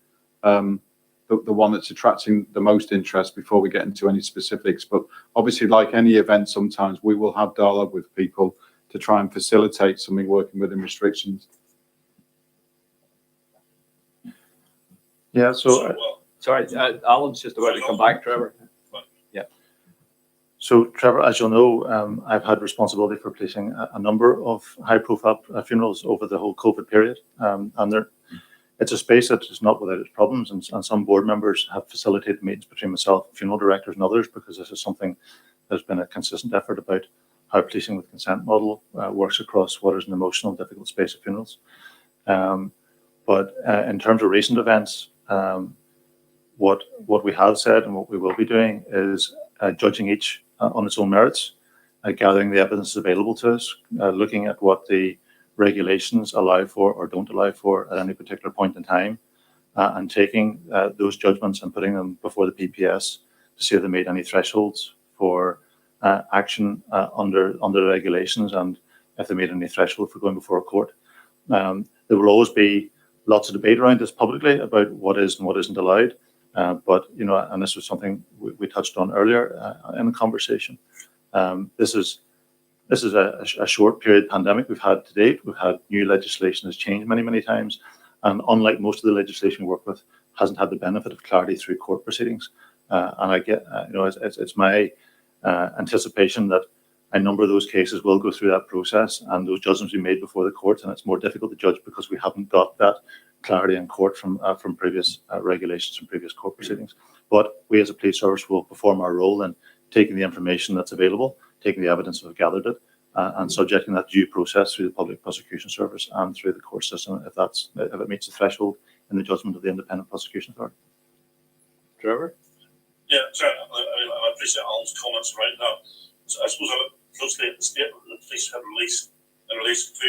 Speaker 2: the one that's attracting the most interest before we get into any specifics. But obviously, like any event, sometimes we will have dialogue with people to try and facilitate something working within restrictions.
Speaker 5: Yeah, so
Speaker 1: Sorry, Alan's just about to come back, Trevor. Yeah.
Speaker 5: So, Trevor, as you'll know, I've had responsibility for policing a number of high-profile funerals over the whole COVID period, and it's a space that is not without its problems, and some board members have facilitated meetings between myself, funeral directors, and others, because this is something there's been a consistent effort about how policing with consent model works across what is an emotional, difficult space of funerals. But in terms of recent events, what we have said and what we will be doing is judging each on its own merits, gathering the evidence available to us, looking at what the regulations allow for or don't allow for at any particular point in time, and taking those judgments and putting them before the PPS to see if they meet any thresholds for action under the regulations, and if they meet any threshold for going before a court. There will always be lots of debate around this publicly about what is and what isn't allowed. But, you know, and this was something we touched on earlier in the conversation. This is a short period pandemic we've had to date. We've had new legislation that's changed many, many times. And unlike most of the legislation we work with, hasn't had the benefit of clarity through court proceedings. And I get, you know, it's my anticipation that a number of those cases will go through that process and those judgments will be made before the courts, and it's more difficult to judge because we haven't got that clarity in court from previous regulations and previous court proceedings. But we as a police service will perform our role in taking the information that's available, taking the evidence we've gathered it, and subjecting that due process through the Public Prosecution Service and through the court system if it meets the threshold in the judgment of the Independent Prosecution Authority.
Speaker 1: Trevor?
Speaker 10: Yeah, sorry, I appreciate Alan's comments right now. So I suppose I look closely at the statement that the police had released in relation to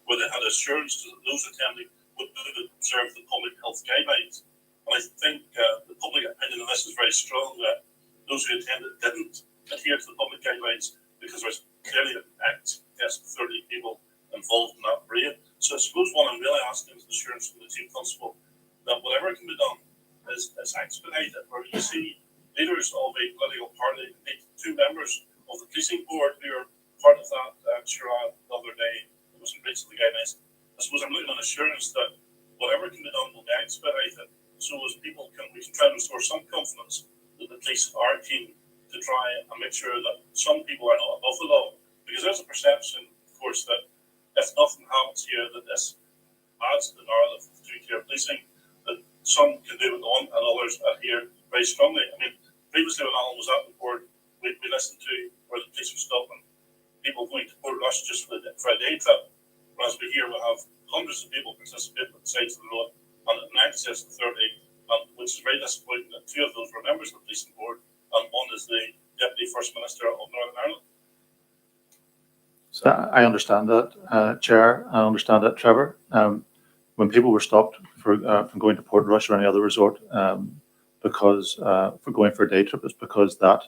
Speaker 10: where they had assurance that those attending would observe the public health guidelines. And I think the public opinion on this is very strong that those who attended didn't adhere to the public guidelines because there's clearly an act against 30 people involved in that parade. So I suppose what I'm really asking is assurance from the Chief Constable that whatever can be done is expedited, where you see leaders of a political party, indeed 2 members of the policing board who are part of that charade the other day, it was in breach of the guidelines. I suppose I'm looking at assurance that whatever can be done will be expedited, so as we can try and restore some confidence that the police are keen to try and make sure that some people are not above the law. Because there's a perception, of course, that if nothing happens here, that this adds to the narrative of two-tier policing, that some can do it on and others adhere very strongly. I mean, previously when Alan was at the board, we listened to where the police were stopping people going to Port Rush just for a day trip, whereas we here will have hundreds of people participating at the sides of the road and in excess of 30, which is very disappointing that 2 of those were members of the policing board and 1 is the Deputy First Minister of Northern Ireland.
Speaker 5: So I understand that, Chair. I understand that, Trevor. When people were stopped from going to Port Rush or any other resort because for going for a day trip, it's because that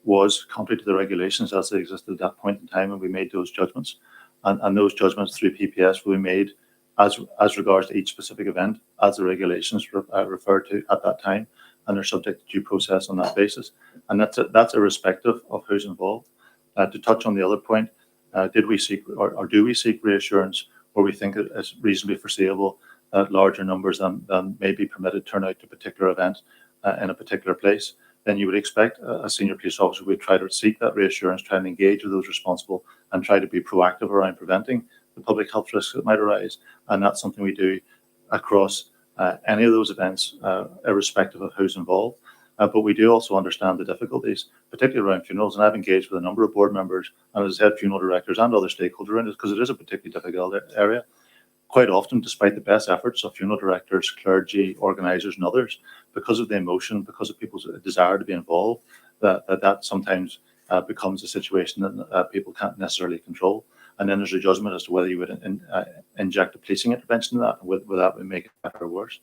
Speaker 5: was contrary to the regulations as they existed at that point in time, and we made those judgments. And those judgments through PPS will be made as regards to each specific event, as the regulations referred to at that time, and they're subject to due process on that basis. And that's irrespective of who's involved. To touch on the other point, did we seek or do we seek reassurance where we think it is reasonably foreseeable that larger numbers than may be permitted turn out to a particular event in a particular place? Then you would expect a senior police officer would try to seek that reassurance, try and engage with those responsible, and try to be proactive around preventing the public health risks that might arise. And that's something we do across any of those events, irrespective of who's involved. But we do also understand the difficulties, particularly around funerals. And I've engaged with a number of board members and, as I said, funeral directors and other stakeholders around it, because it is a particularly difficult area. Quite often, despite the best efforts of funeral directors, clergy, organisers and others, because of the emotion, because of people's desire to be involved, that sometimes becomes a situation that people can't necessarily control. And then there's a judgment as to whether you would inject a policing intervention in that, and whether that would make it better or worse.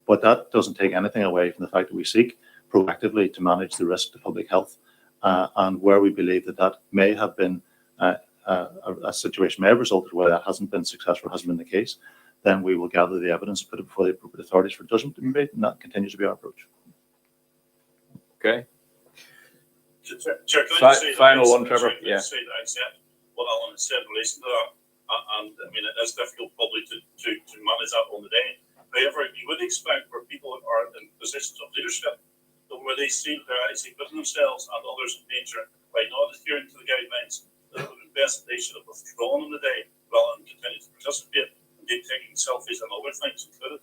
Speaker 5: But that doesn't take anything away from the fact that we seek proactively to manage the risk to public health, and where we believe that may have been a situation may have resulted where that hasn't been successful, hasn't been the case, then we will gather the evidence, put it before the appropriate authorities for judgment to be made, and that continues to be our approach.
Speaker 1: Okay.
Speaker 10: Chair, can I just say
Speaker 1: Final one, Trevor.
Speaker 10: Yeah. Say that I accept what Alan has said in relation to that, and I mean it is difficult probably to manage that on the day. However, you would expect where people are in positions of leadership, that where they see they're actually putting themselves and others in danger by not adhering to the guidelines, that it would be best they should have withdrawn on the day rather than continue to participate, indeed taking selfies and other things included.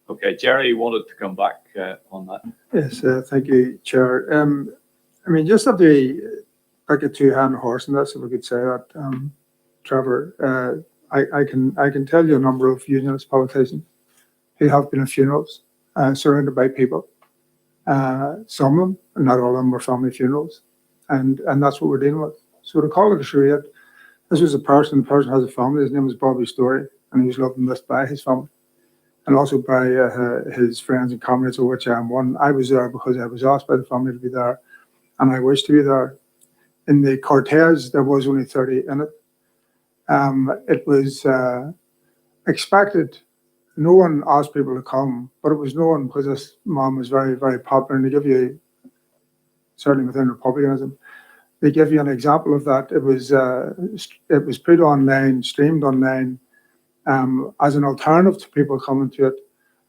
Speaker 1: Okay, Gerry, you wanted to come back on that.
Speaker 8: Yes, thank you, Chair. I mean, just have to pick a two-hand horse in this, if we could say that, Trevor. I can tell you a number of unionist politicians who have been at funerals surrounded by people. Some of them, not all of them, were family funerals, and that's what we're dealing with. So to call it a charade, this was the person has a family. His name was Mervyn Storey, and he was loved and missed by his family, and also by his friends and comrades, of which I am one. I was there because I was asked by the family to be there, and I wished to be there. In the cortege, there was only 30 in it. It was expected. No one asked people to come, but it was known because this mom was very, very popular. And to give you, certainly within Republicanism, they give you an example of that. It was put online, streamed online, as an alternative to people coming to it,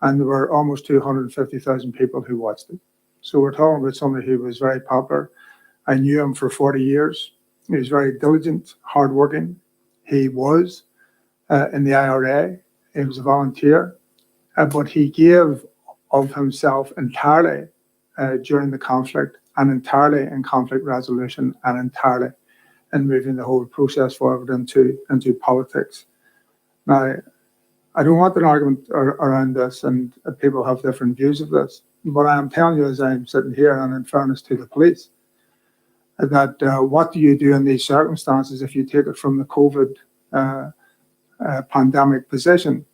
Speaker 8: and there were almost 250,000 people who watched it. So we're talking about somebody who was very popular. I knew him for 40 years. He was very diligent, hardworking. He was in the IRA. He was a volunteer, but he gave of himself entirely during the conflict, and entirely in conflict resolution, and entirely in moving the whole process forward into politics. Now, I don't want an argument around this, and people have different views of this, but I am telling you as I'm sitting here, and in fairness to the police, that what do you do in these circumstances if you take it from the COVID pandemic position,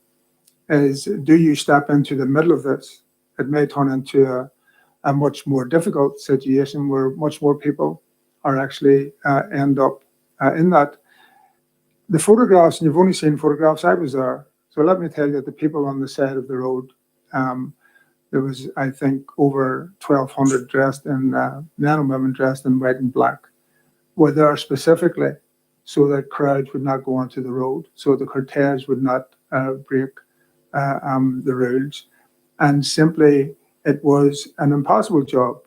Speaker 8: is do you step into the middle of this? It may turn into a much more difficult situation where much more people are actually end up in that. The photographs, and you've only seen photographs, I was there. So let me tell you that the people on the side of the road, there was, I think, over 1,200 dressed in, men and women dressed in white and black, were there specifically so that crowds would not go onto the road, so the cortege would not break the rules. And simply, it was an impossible job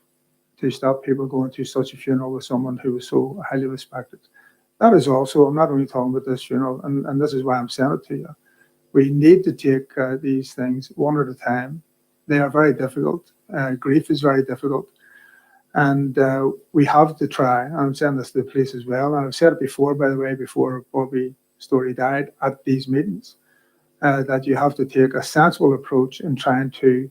Speaker 8: to stop people going to such a funeral with someone who was so highly respected. That is also, I'm not only talking about this funeral, and this is why I'm saying it to you. We need to take these things one at a time. They are very difficult. Grief is very difficult. And we have to try, and I'm saying this to the police as well, and I've said it before, by the way, before Bobby Storey died at these meetings, that you have to take a sensible approach in trying to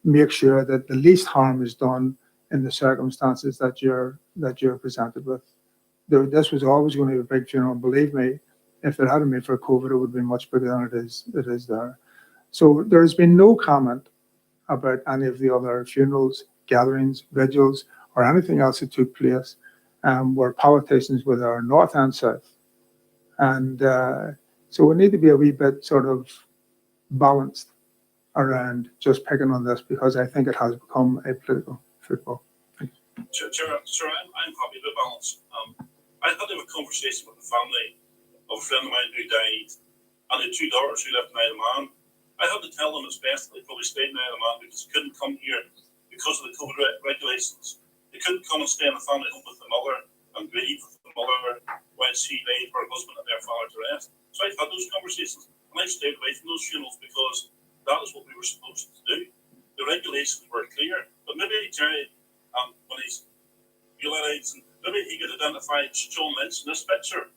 Speaker 8: make sure that the least harm is done in the circumstances that you're presented with. This was always going to be a big funeral, and believe me, if it hadn't been for COVID, it would have been much bigger than it is there. So there has been no comment about any of the other funerals, gatherings, vigils, or anything else that took place where politicians were there, north and south. And so we need to be a wee bit sort of balanced around just picking on this, because I think it has become a political football.
Speaker 10: Sure, I'm happy to balance. I had to have a conversation with the family of a friend of mine who died, and the 2 daughters who left in Isle of Man. I had to tell them it's best that they probably stayed in Isle of Man because they couldn't come here because of the COVID regulations. They couldn't come and stay in the family home with the mother and grieve with the mother when she laid her husband and their father to rest. So I've had those conversations, and I stayed away from those funerals because that is what we were supposed to do. The regulations were clear, but maybe Gerry, when he's realised, maybe he could identify Sean Lynch in this picture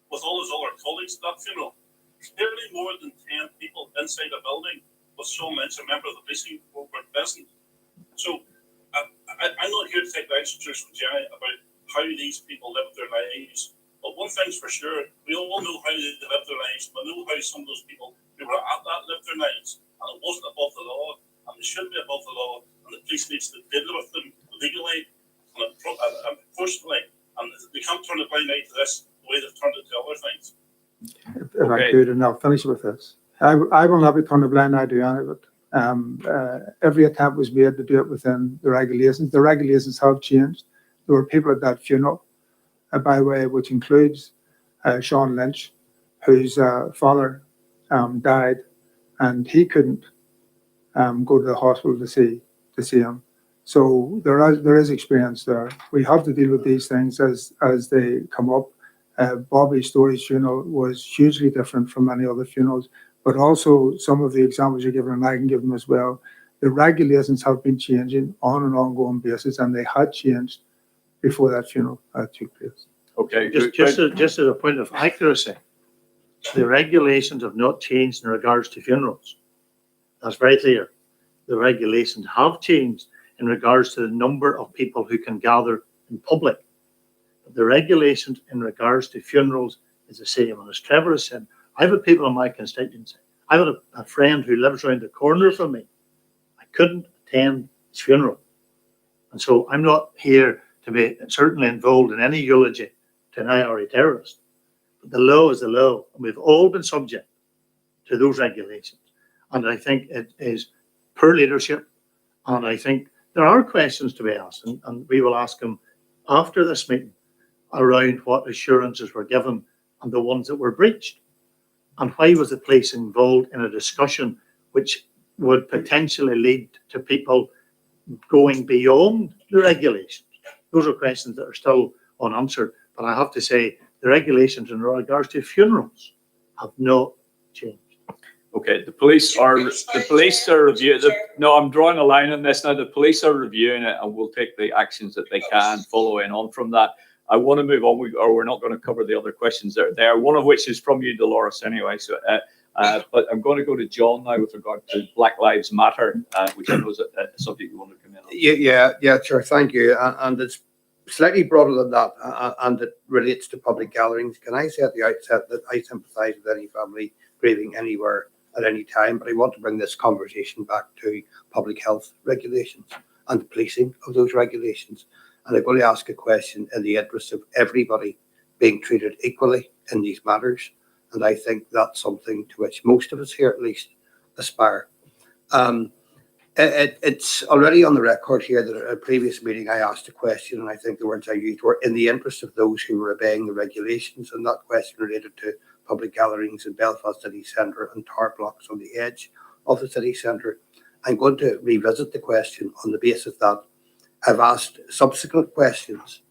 Speaker 10: with all his other colleagues at that funeral. Clearly more than 10 people inside the building with Sean Lynch, a member of the policing board, were present. So I'm not here to take lectures from Gerry about how these people live their lives. But one thing's for sure, we all know how they live their lives. We know how some of those people who were at that lived their lives. And it wasn't above the law, and it shouldn't be above the law. And the police needs to deal with them legally and personally. And they can't turn a blind eye to this the way they've turned it to other things.
Speaker 8: If I could, and I'll finish with this. I will not be turning a blind eye to any of it. Every attempt was made to do it within the regulations. The regulations have changed. There were people at that funeral, by the way, which includes Sean Lynch, whose father died, and he couldn't go to the hospital to see him. So there is experience there. We have to deal with these things as they come up. Bobby Storey's funeral was hugely different from many other funerals, but also some of the examples you're giving, and I can give them as well. The regulations have been changing on an ongoing basis, and they had changed before that funeral took place.
Speaker 1: Okay.
Speaker 5: Just as a point of accuracy, the regulations have not changed in regards to funerals. That's very clear. The regulations have changed in regards to the number of people who can gather in public. The regulations in regards to funerals is the same. And as Trevor has said, I've had people in my constituency. I've had a friend who lives around the corner from me. I couldn't attend his funeral. And so I'm not here to be certainly involved in any eulogy to an IRA terrorist. But the law is the law. And we've all been subject to those regulations. And I think it is poor leadership. And I think there are questions to be asked. And we will ask him after this meeting around what assurances were given and the ones that were breached. And why was the police involved in a discussion which would potentially lead to people going beyond the regulations? Those are questions that are still unanswered. But I have to say, the regulations in regards to funerals have not changed.
Speaker 1: Okay, the police are reviewing. No, I'm drawing a line on this now. The police are reviewing it, and will take the actions that they can following on from that. I want to move on, we're not going to cover the other questions that are there, one of which is from you, Dolores, anyway. So, but I'm going to go to John now with regard to Black Lives Matter, which I know is a subject you want to come in on.
Speaker 11: Yeah, sure, thank you. And it's slightly broader than that, and it relates to public gatherings. Can I say at the outset that I sympathise with any family grieving anywhere at any time, but I want to bring this conversation back to public health regulations and the policing of those regulations. And I'm going to ask a question in the interest of everybody being treated equally in these matters. And I think that's something to which most of us here at least aspire. It's already on the record here that at a previous meeting I asked a question, and I think the words I used were in the interest of those who were obeying the regulations, and that question related to public gatherings in Belfast City Centre and tower blocks on the edge of the city centre. I'm going to revisit the question on the basis that I've asked subsequent questions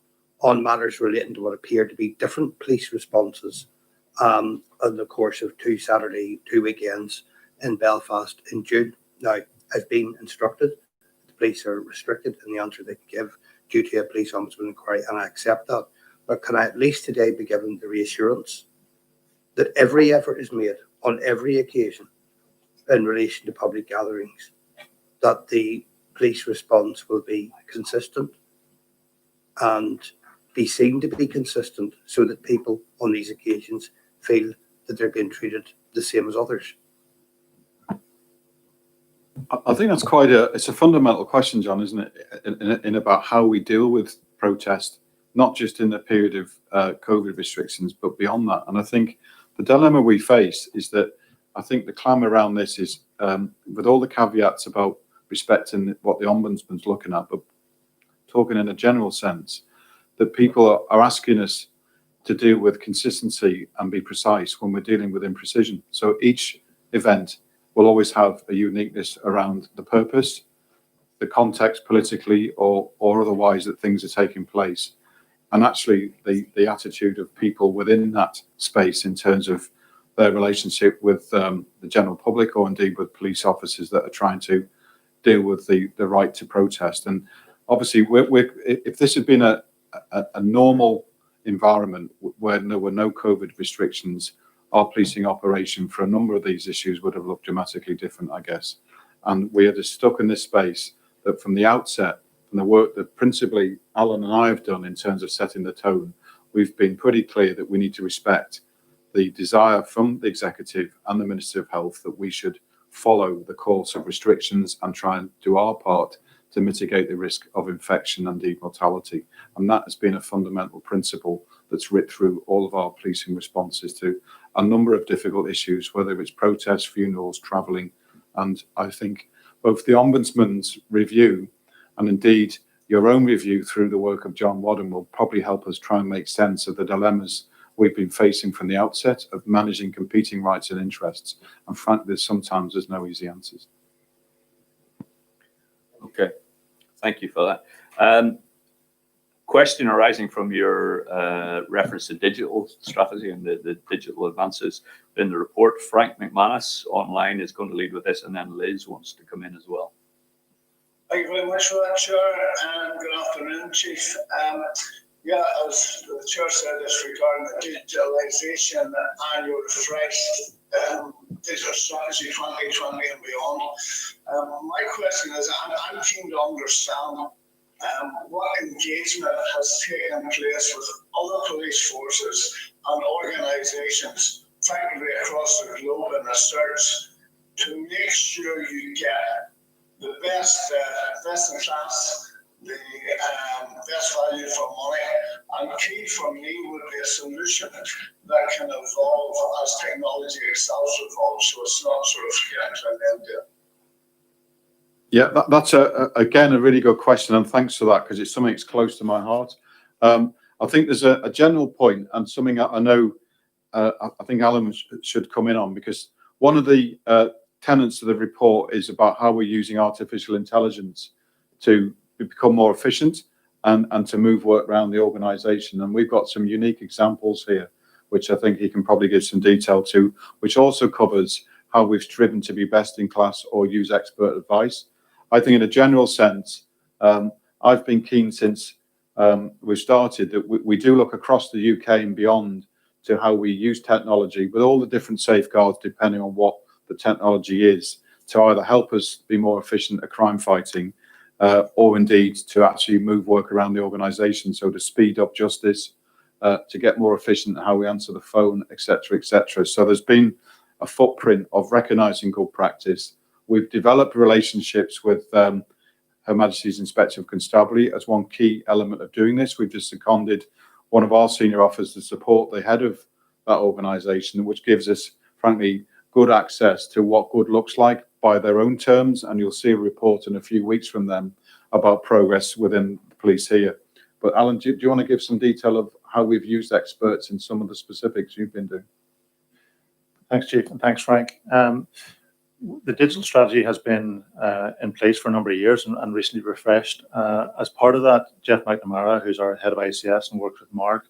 Speaker 11: on matters relating to what appear to be different police responses in the course of 2 weekends in Belfast in June. Now, I've been instructed the police are restricted in the answer they can give due to a police ombudsman inquiry, and I accept that. But can I at least today be given the reassurance that every effort is made on every occasion in relation to public gatherings, that the police response will be consistent and be seen to be consistent so that people on these occasions feel that they're being treated the same as others?
Speaker 2: I think that's it's a fundamental question, John, isn't it? In about how we deal with protest, not just in the period of COVID restrictions, but beyond that. And I think the dilemma we face is that I think the clamour around this is, with all the caveats about respecting what the Ombudsman's looking at, but talking in a general sense, that people are asking us to deal with consistency and be precise when we're dealing with imprecision. So each event will always have a uniqueness around the purpose, the context politically or otherwise that things are taking place, and actually the attitude of people within that space in terms of their relationship with the general public or indeed with police officers that are trying to deal with the right to protest. And obviously, if this had been a normal environment where there were no COVID restrictions, our policing operation for a number of these issues would have looked dramatically different, I guess. And we are just stuck in this space that from the outset, from the work that principally Alan and I have done in terms of setting the tone, we've been pretty clear that we need to respect the desire from the executive and the Minister of Health that we should follow the course of restrictions and try and do our part to mitigate the risk of infection and indeed mortality. And that has been a fundamental principle that's writ through all of our policing responses to a number of difficult issues, whether it's protests, funerals, travelling. And I think both the Ombudsman's review and indeed your own review through the work of John Wadden will probably help us try and make sense of the dilemmas we've been facing from the outset of managing competing rights and interests. And frankly, sometimes there's no easy answers.
Speaker 1: Okay, thank you for that. Question arising from your reference to digital strategy and the digital advances in the report. Frank McManus online is going to lead with this, and then Liz wants to come in as well.
Speaker 12: Thank you very much for that, Chair, and good afternoon, Chief. Yeah, as the Chair said, it's regarding the digitalisation and your refreshed digital strategy 2020 and beyond. My question is, I'm keen to understand what engagement has taken place with other police forces and organisations, frankly, across the globe in research to make sure you get the best in class, the best value for money. And key for me would be a solution that can evolve as technology itself evolves, so it's not sort of getting to an end there.
Speaker 2: Yeah, that's again a really good question, and thanks for that, because it's something that's close to my heart. I think there's a general point and something I know I think Alan should come in on, because one of the tenets of the report is about how we're using artificial intelligence to become more efficient and to move work around the organisation. And we've got some unique examples here, which I think he can probably give some detail to, which also covers how we've striven to be best in class or use expert advice. I think in a general sense, I've been keen since we started that we do look across the UK and beyond to how we use technology with all the different safeguards depending on what the technology is, to either help us be more efficient at crime fighting or indeed to actually move work around the organisation, so to speed up justice, to get more efficient at how we answer the phone, etc., etc. So there's been a footprint of recognising good practice. We've developed relationships with Her Majesty's Inspector of Constabulary as one key element of doing this. We've just seconded one of our senior officers to support the head of that organisation, which gives us, frankly, good access to what good looks like by their own terms. And you'll see a report in a few weeks from them about progress within the police here. But Alan, do you want to give some detail of how we've used experts in some of the specifics you've been doing?
Speaker 5: Thanks, Chief, and thanks, Frank. The digital strategy has been in place for a number of years and recently refreshed. As part of that, Jeff McNamara, who's our head of ICS and works with Mark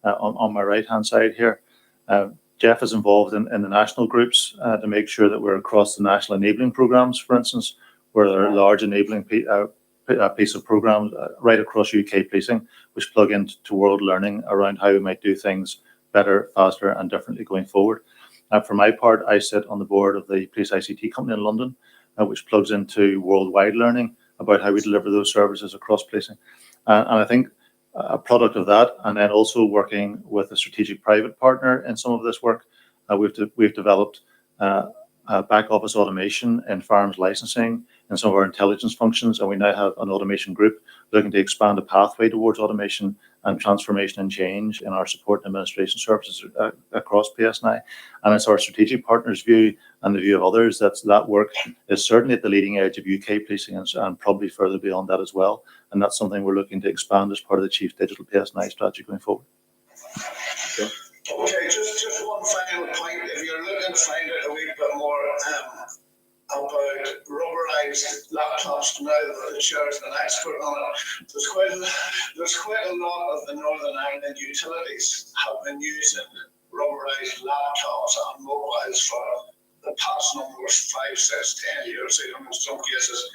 Speaker 5: on my right-hand side here, Jeff is involved in the national groups to make sure that we're across the national enabling programs, for instance, where there are large enabling piece of programs right across UK policing, which plug into world learning around how we might do things better, faster, and differently going forward. For my part, I sit on the board of the Police ICT company in London, which plugs into worldwide learning about how we deliver those services across policing. And I think a product of that, and then also working with a strategic private partner in some of this work, we've developed back office automation in firearms licensing and some of our intelligence functions, and we now have an automation group looking to expand a pathway towards automation and transformation and change in our support and administration services across PSNI. And it's our strategic partners' view and the view of others that work is certainly at the leading edge of UK policing and probably further beyond that as well. And that's something we're looking to expand as part of the Chief Digital PSNI strategy going forward.
Speaker 12: Okay, just one final point. If you're looking to find out a wee bit more about rubberized laptops, now that the chair's an expert on it, there's quite a lot of the Northern Ireland utilities have been using rubberized laptops and mobiles for the past numbers, 5, 6, 10 years, even in some cases.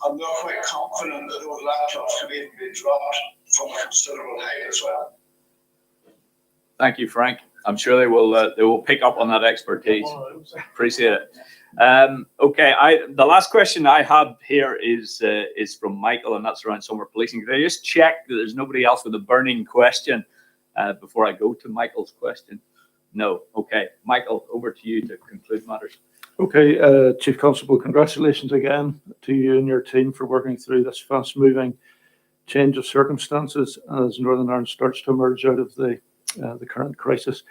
Speaker 12: I'm not quite confident that those laptops can even be dropped from a considerable height as well.
Speaker 1: Thank you, Frank. I'm sure they will pick up on that expertise. Appreciate it. Okay, the last question I have here is from Michael, and that's around summer policing. Can I just check that there's nobody else with a burning question before I go to Michael's question? No. Okay, Michael, over to you to conclude matters.
Speaker 13: Okay, Chief Constable, congratulations again to you and your team for working through this fast-moving change of circumstances as Northern Ireland starts to emerge out of the current crisis.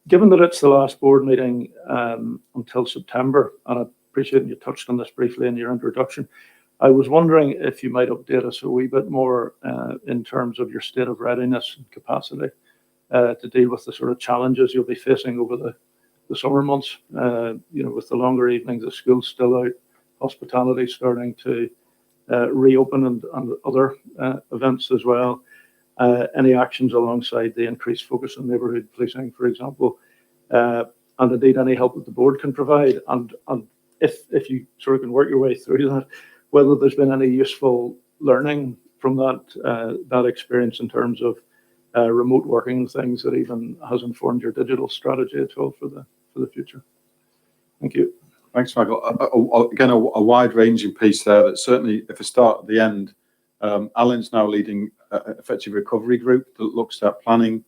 Speaker 13: Given that it's the last board meeting until September, and I appreciate you touched on this briefly in your introduction, I was wondering if you might update us a wee bit more in terms of your state of readiness and capacity to deal with the sort of challenges you'll be facing over the summer months, with the longer evenings, the school's still out, hospitality starting to reopen and other events as well. Any actions alongside the increased focus on neighbourhood policing, for example, and indeed any help that the board can provide, and if you sort of can work your way through that, whether there's been any useful learning from that experience in terms of remote working and things that even has informed your digital strategy at all for the future. Thank you.
Speaker 2: Thanks, Michael. Again, a wide-ranging piece there that certainly, if I start at the end, Alan's now leading effective recovery group that looks at planning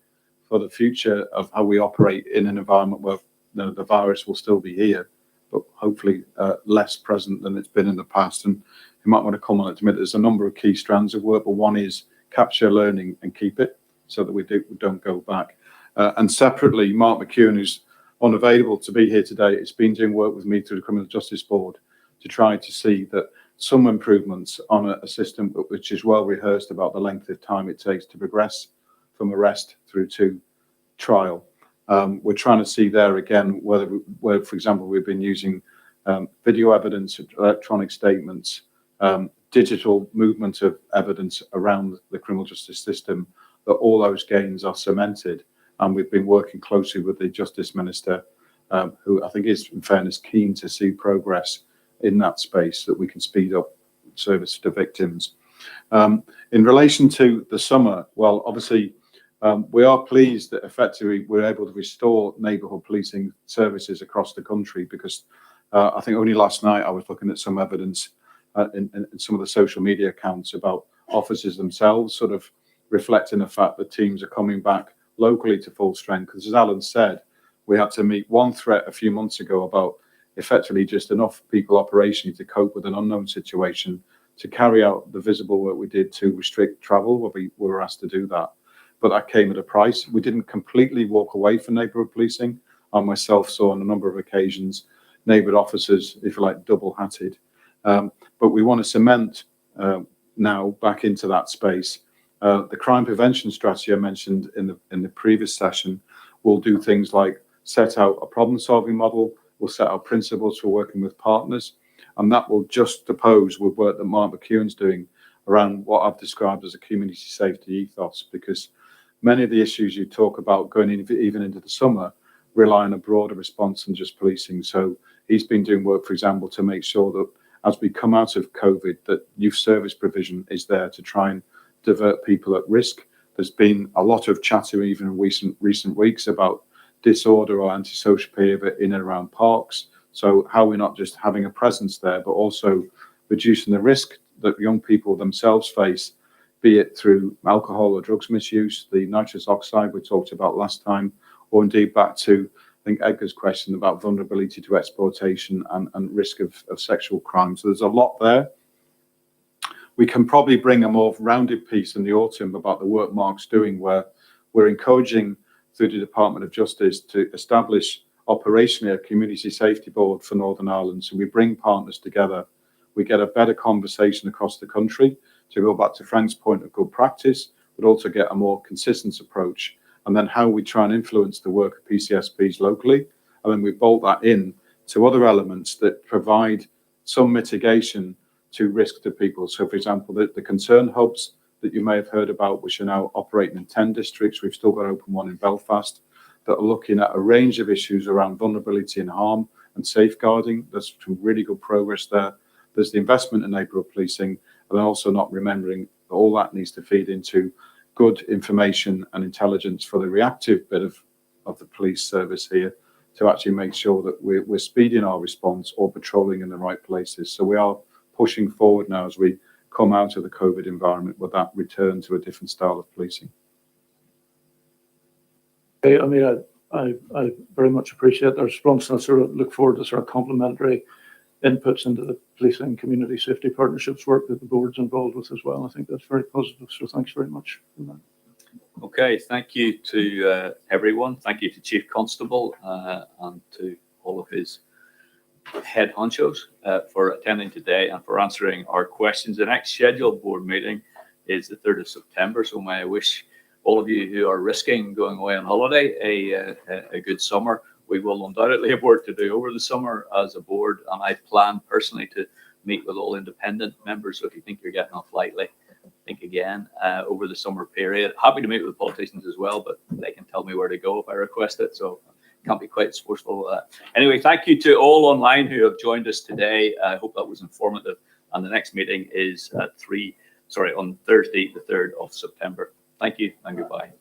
Speaker 2: for the future of how we operate in an environment where the virus will still be here, but hopefully less present than it's been in the past. And you might want to comment on it. There's a number of key strands of work, but one is capture learning and keep it so that we don't go back. And separately, Mark McEwen, who's unavailable to be here today, has been doing work with me through the Criminal Justice Board to try to see that some improvements on a system which is well rehearsed about the length of time it takes to progress from arrest through to trial. We're trying to see there again where, for example, we've been using video evidence, electronic statements, digital movement of evidence around the criminal justice system, that all those gains are cemented. And we've been working closely with the Justice Minister, who I think is, in fairness, keen to see progress in that space that we can speed up service to victims. In relation to the summer, well, obviously, we are pleased that effectively we're able to restore neighbourhood policing services across the country, because I think only last night I was looking at some evidence in some of the social media accounts about officers themselves sort of reflecting the fact that teams are coming back locally to full strength. Because as Alan said, we had to meet one threat a few months ago about effectively just enough people operationally to cope with an unknown situation, to carry out the visible work we did to restrict travel, where we were asked to do that. But that came at a price. We didn't completely walk away from neighbourhood policing. I myself saw on a number of occasions neighbourhood officers, if you like, double-hatted. But we want to cement now back into that space. The crime prevention strategy I mentioned in the previous session will do things like set out a problem-solving model, We'll set our principles for working with partners, and that will juxtapose with work that Mark McEwen's doing around what I've described as a community safety ethos, because many of the issues you talk about going in, even into the summer, rely on a broader response than just policing. So he's been doing work, for example, to make sure that as we come out of COVID, that youth service provision is there to try and divert people at risk. There's been a lot of chatter even in recent weeks about disorder or antisocial behaviour in and around parks. So how we're not just having a presence there, but also reducing the risk that young people themselves face, be it through alcohol or drugs misuse, the nitrous oxide we talked about last time, or indeed back to, I think, Edgar's question about vulnerability to exploitation and risk of sexual crime. So there's a lot there. We can probably bring a more rounded piece in the autumn about the work Mark's doing, where we're encouraging through the Department of Justice to establish operationally a community safety board for Northern Ireland. So we bring partners together, we get a better conversation across the country to go back to Frank's point of good practice, but also get a more consistent approach. And then how we try and influence the work of PCSPs locally. And then we bolt that in to other elements that provide some mitigation to risk to people. So for example, the concern hubs that you may have heard about, which are now operating in 10 districts. We've still got open one in Belfast that are looking at a range of issues around vulnerability and harm and safeguarding. There's some really good progress there. There's the investment in neighbourhood policing, and also not remembering that all that needs to feed into good information and intelligence for the reactive bit of the police service here to actually make sure that we're speeding our response or patrolling in the right places. So we are pushing forward now as we come out of the COVID environment with that return to a different style of policing.
Speaker 13: I mean, I very much appreciate the response, and I sort of look forward to sort of complementary inputs into the policing community safety partnerships work that the board's involved with as well. I think that's very positive. So thanks very much for that.
Speaker 1: Okay, thank you to everyone. Thank you to Chief Constable and to all of his head honchos for attending today and for answering our questions. The next scheduled board meeting is the 3rd of September. So may I wish all of you who are risking going away on holiday a good summer. We will undoubtedly have work to do over the summer as a board, and I plan personally to meet with all independent members. So if you think you're getting off lightly, think again over the summer period. Happy to meet with politicians as well, but they can tell me where to go if I request it. So can't be quite as forceful. Anyway, thank you to all online who have joined us today. I hope that was informative. And the next meeting is at on Thursday, the 3rd of September. Thank you and goodbye.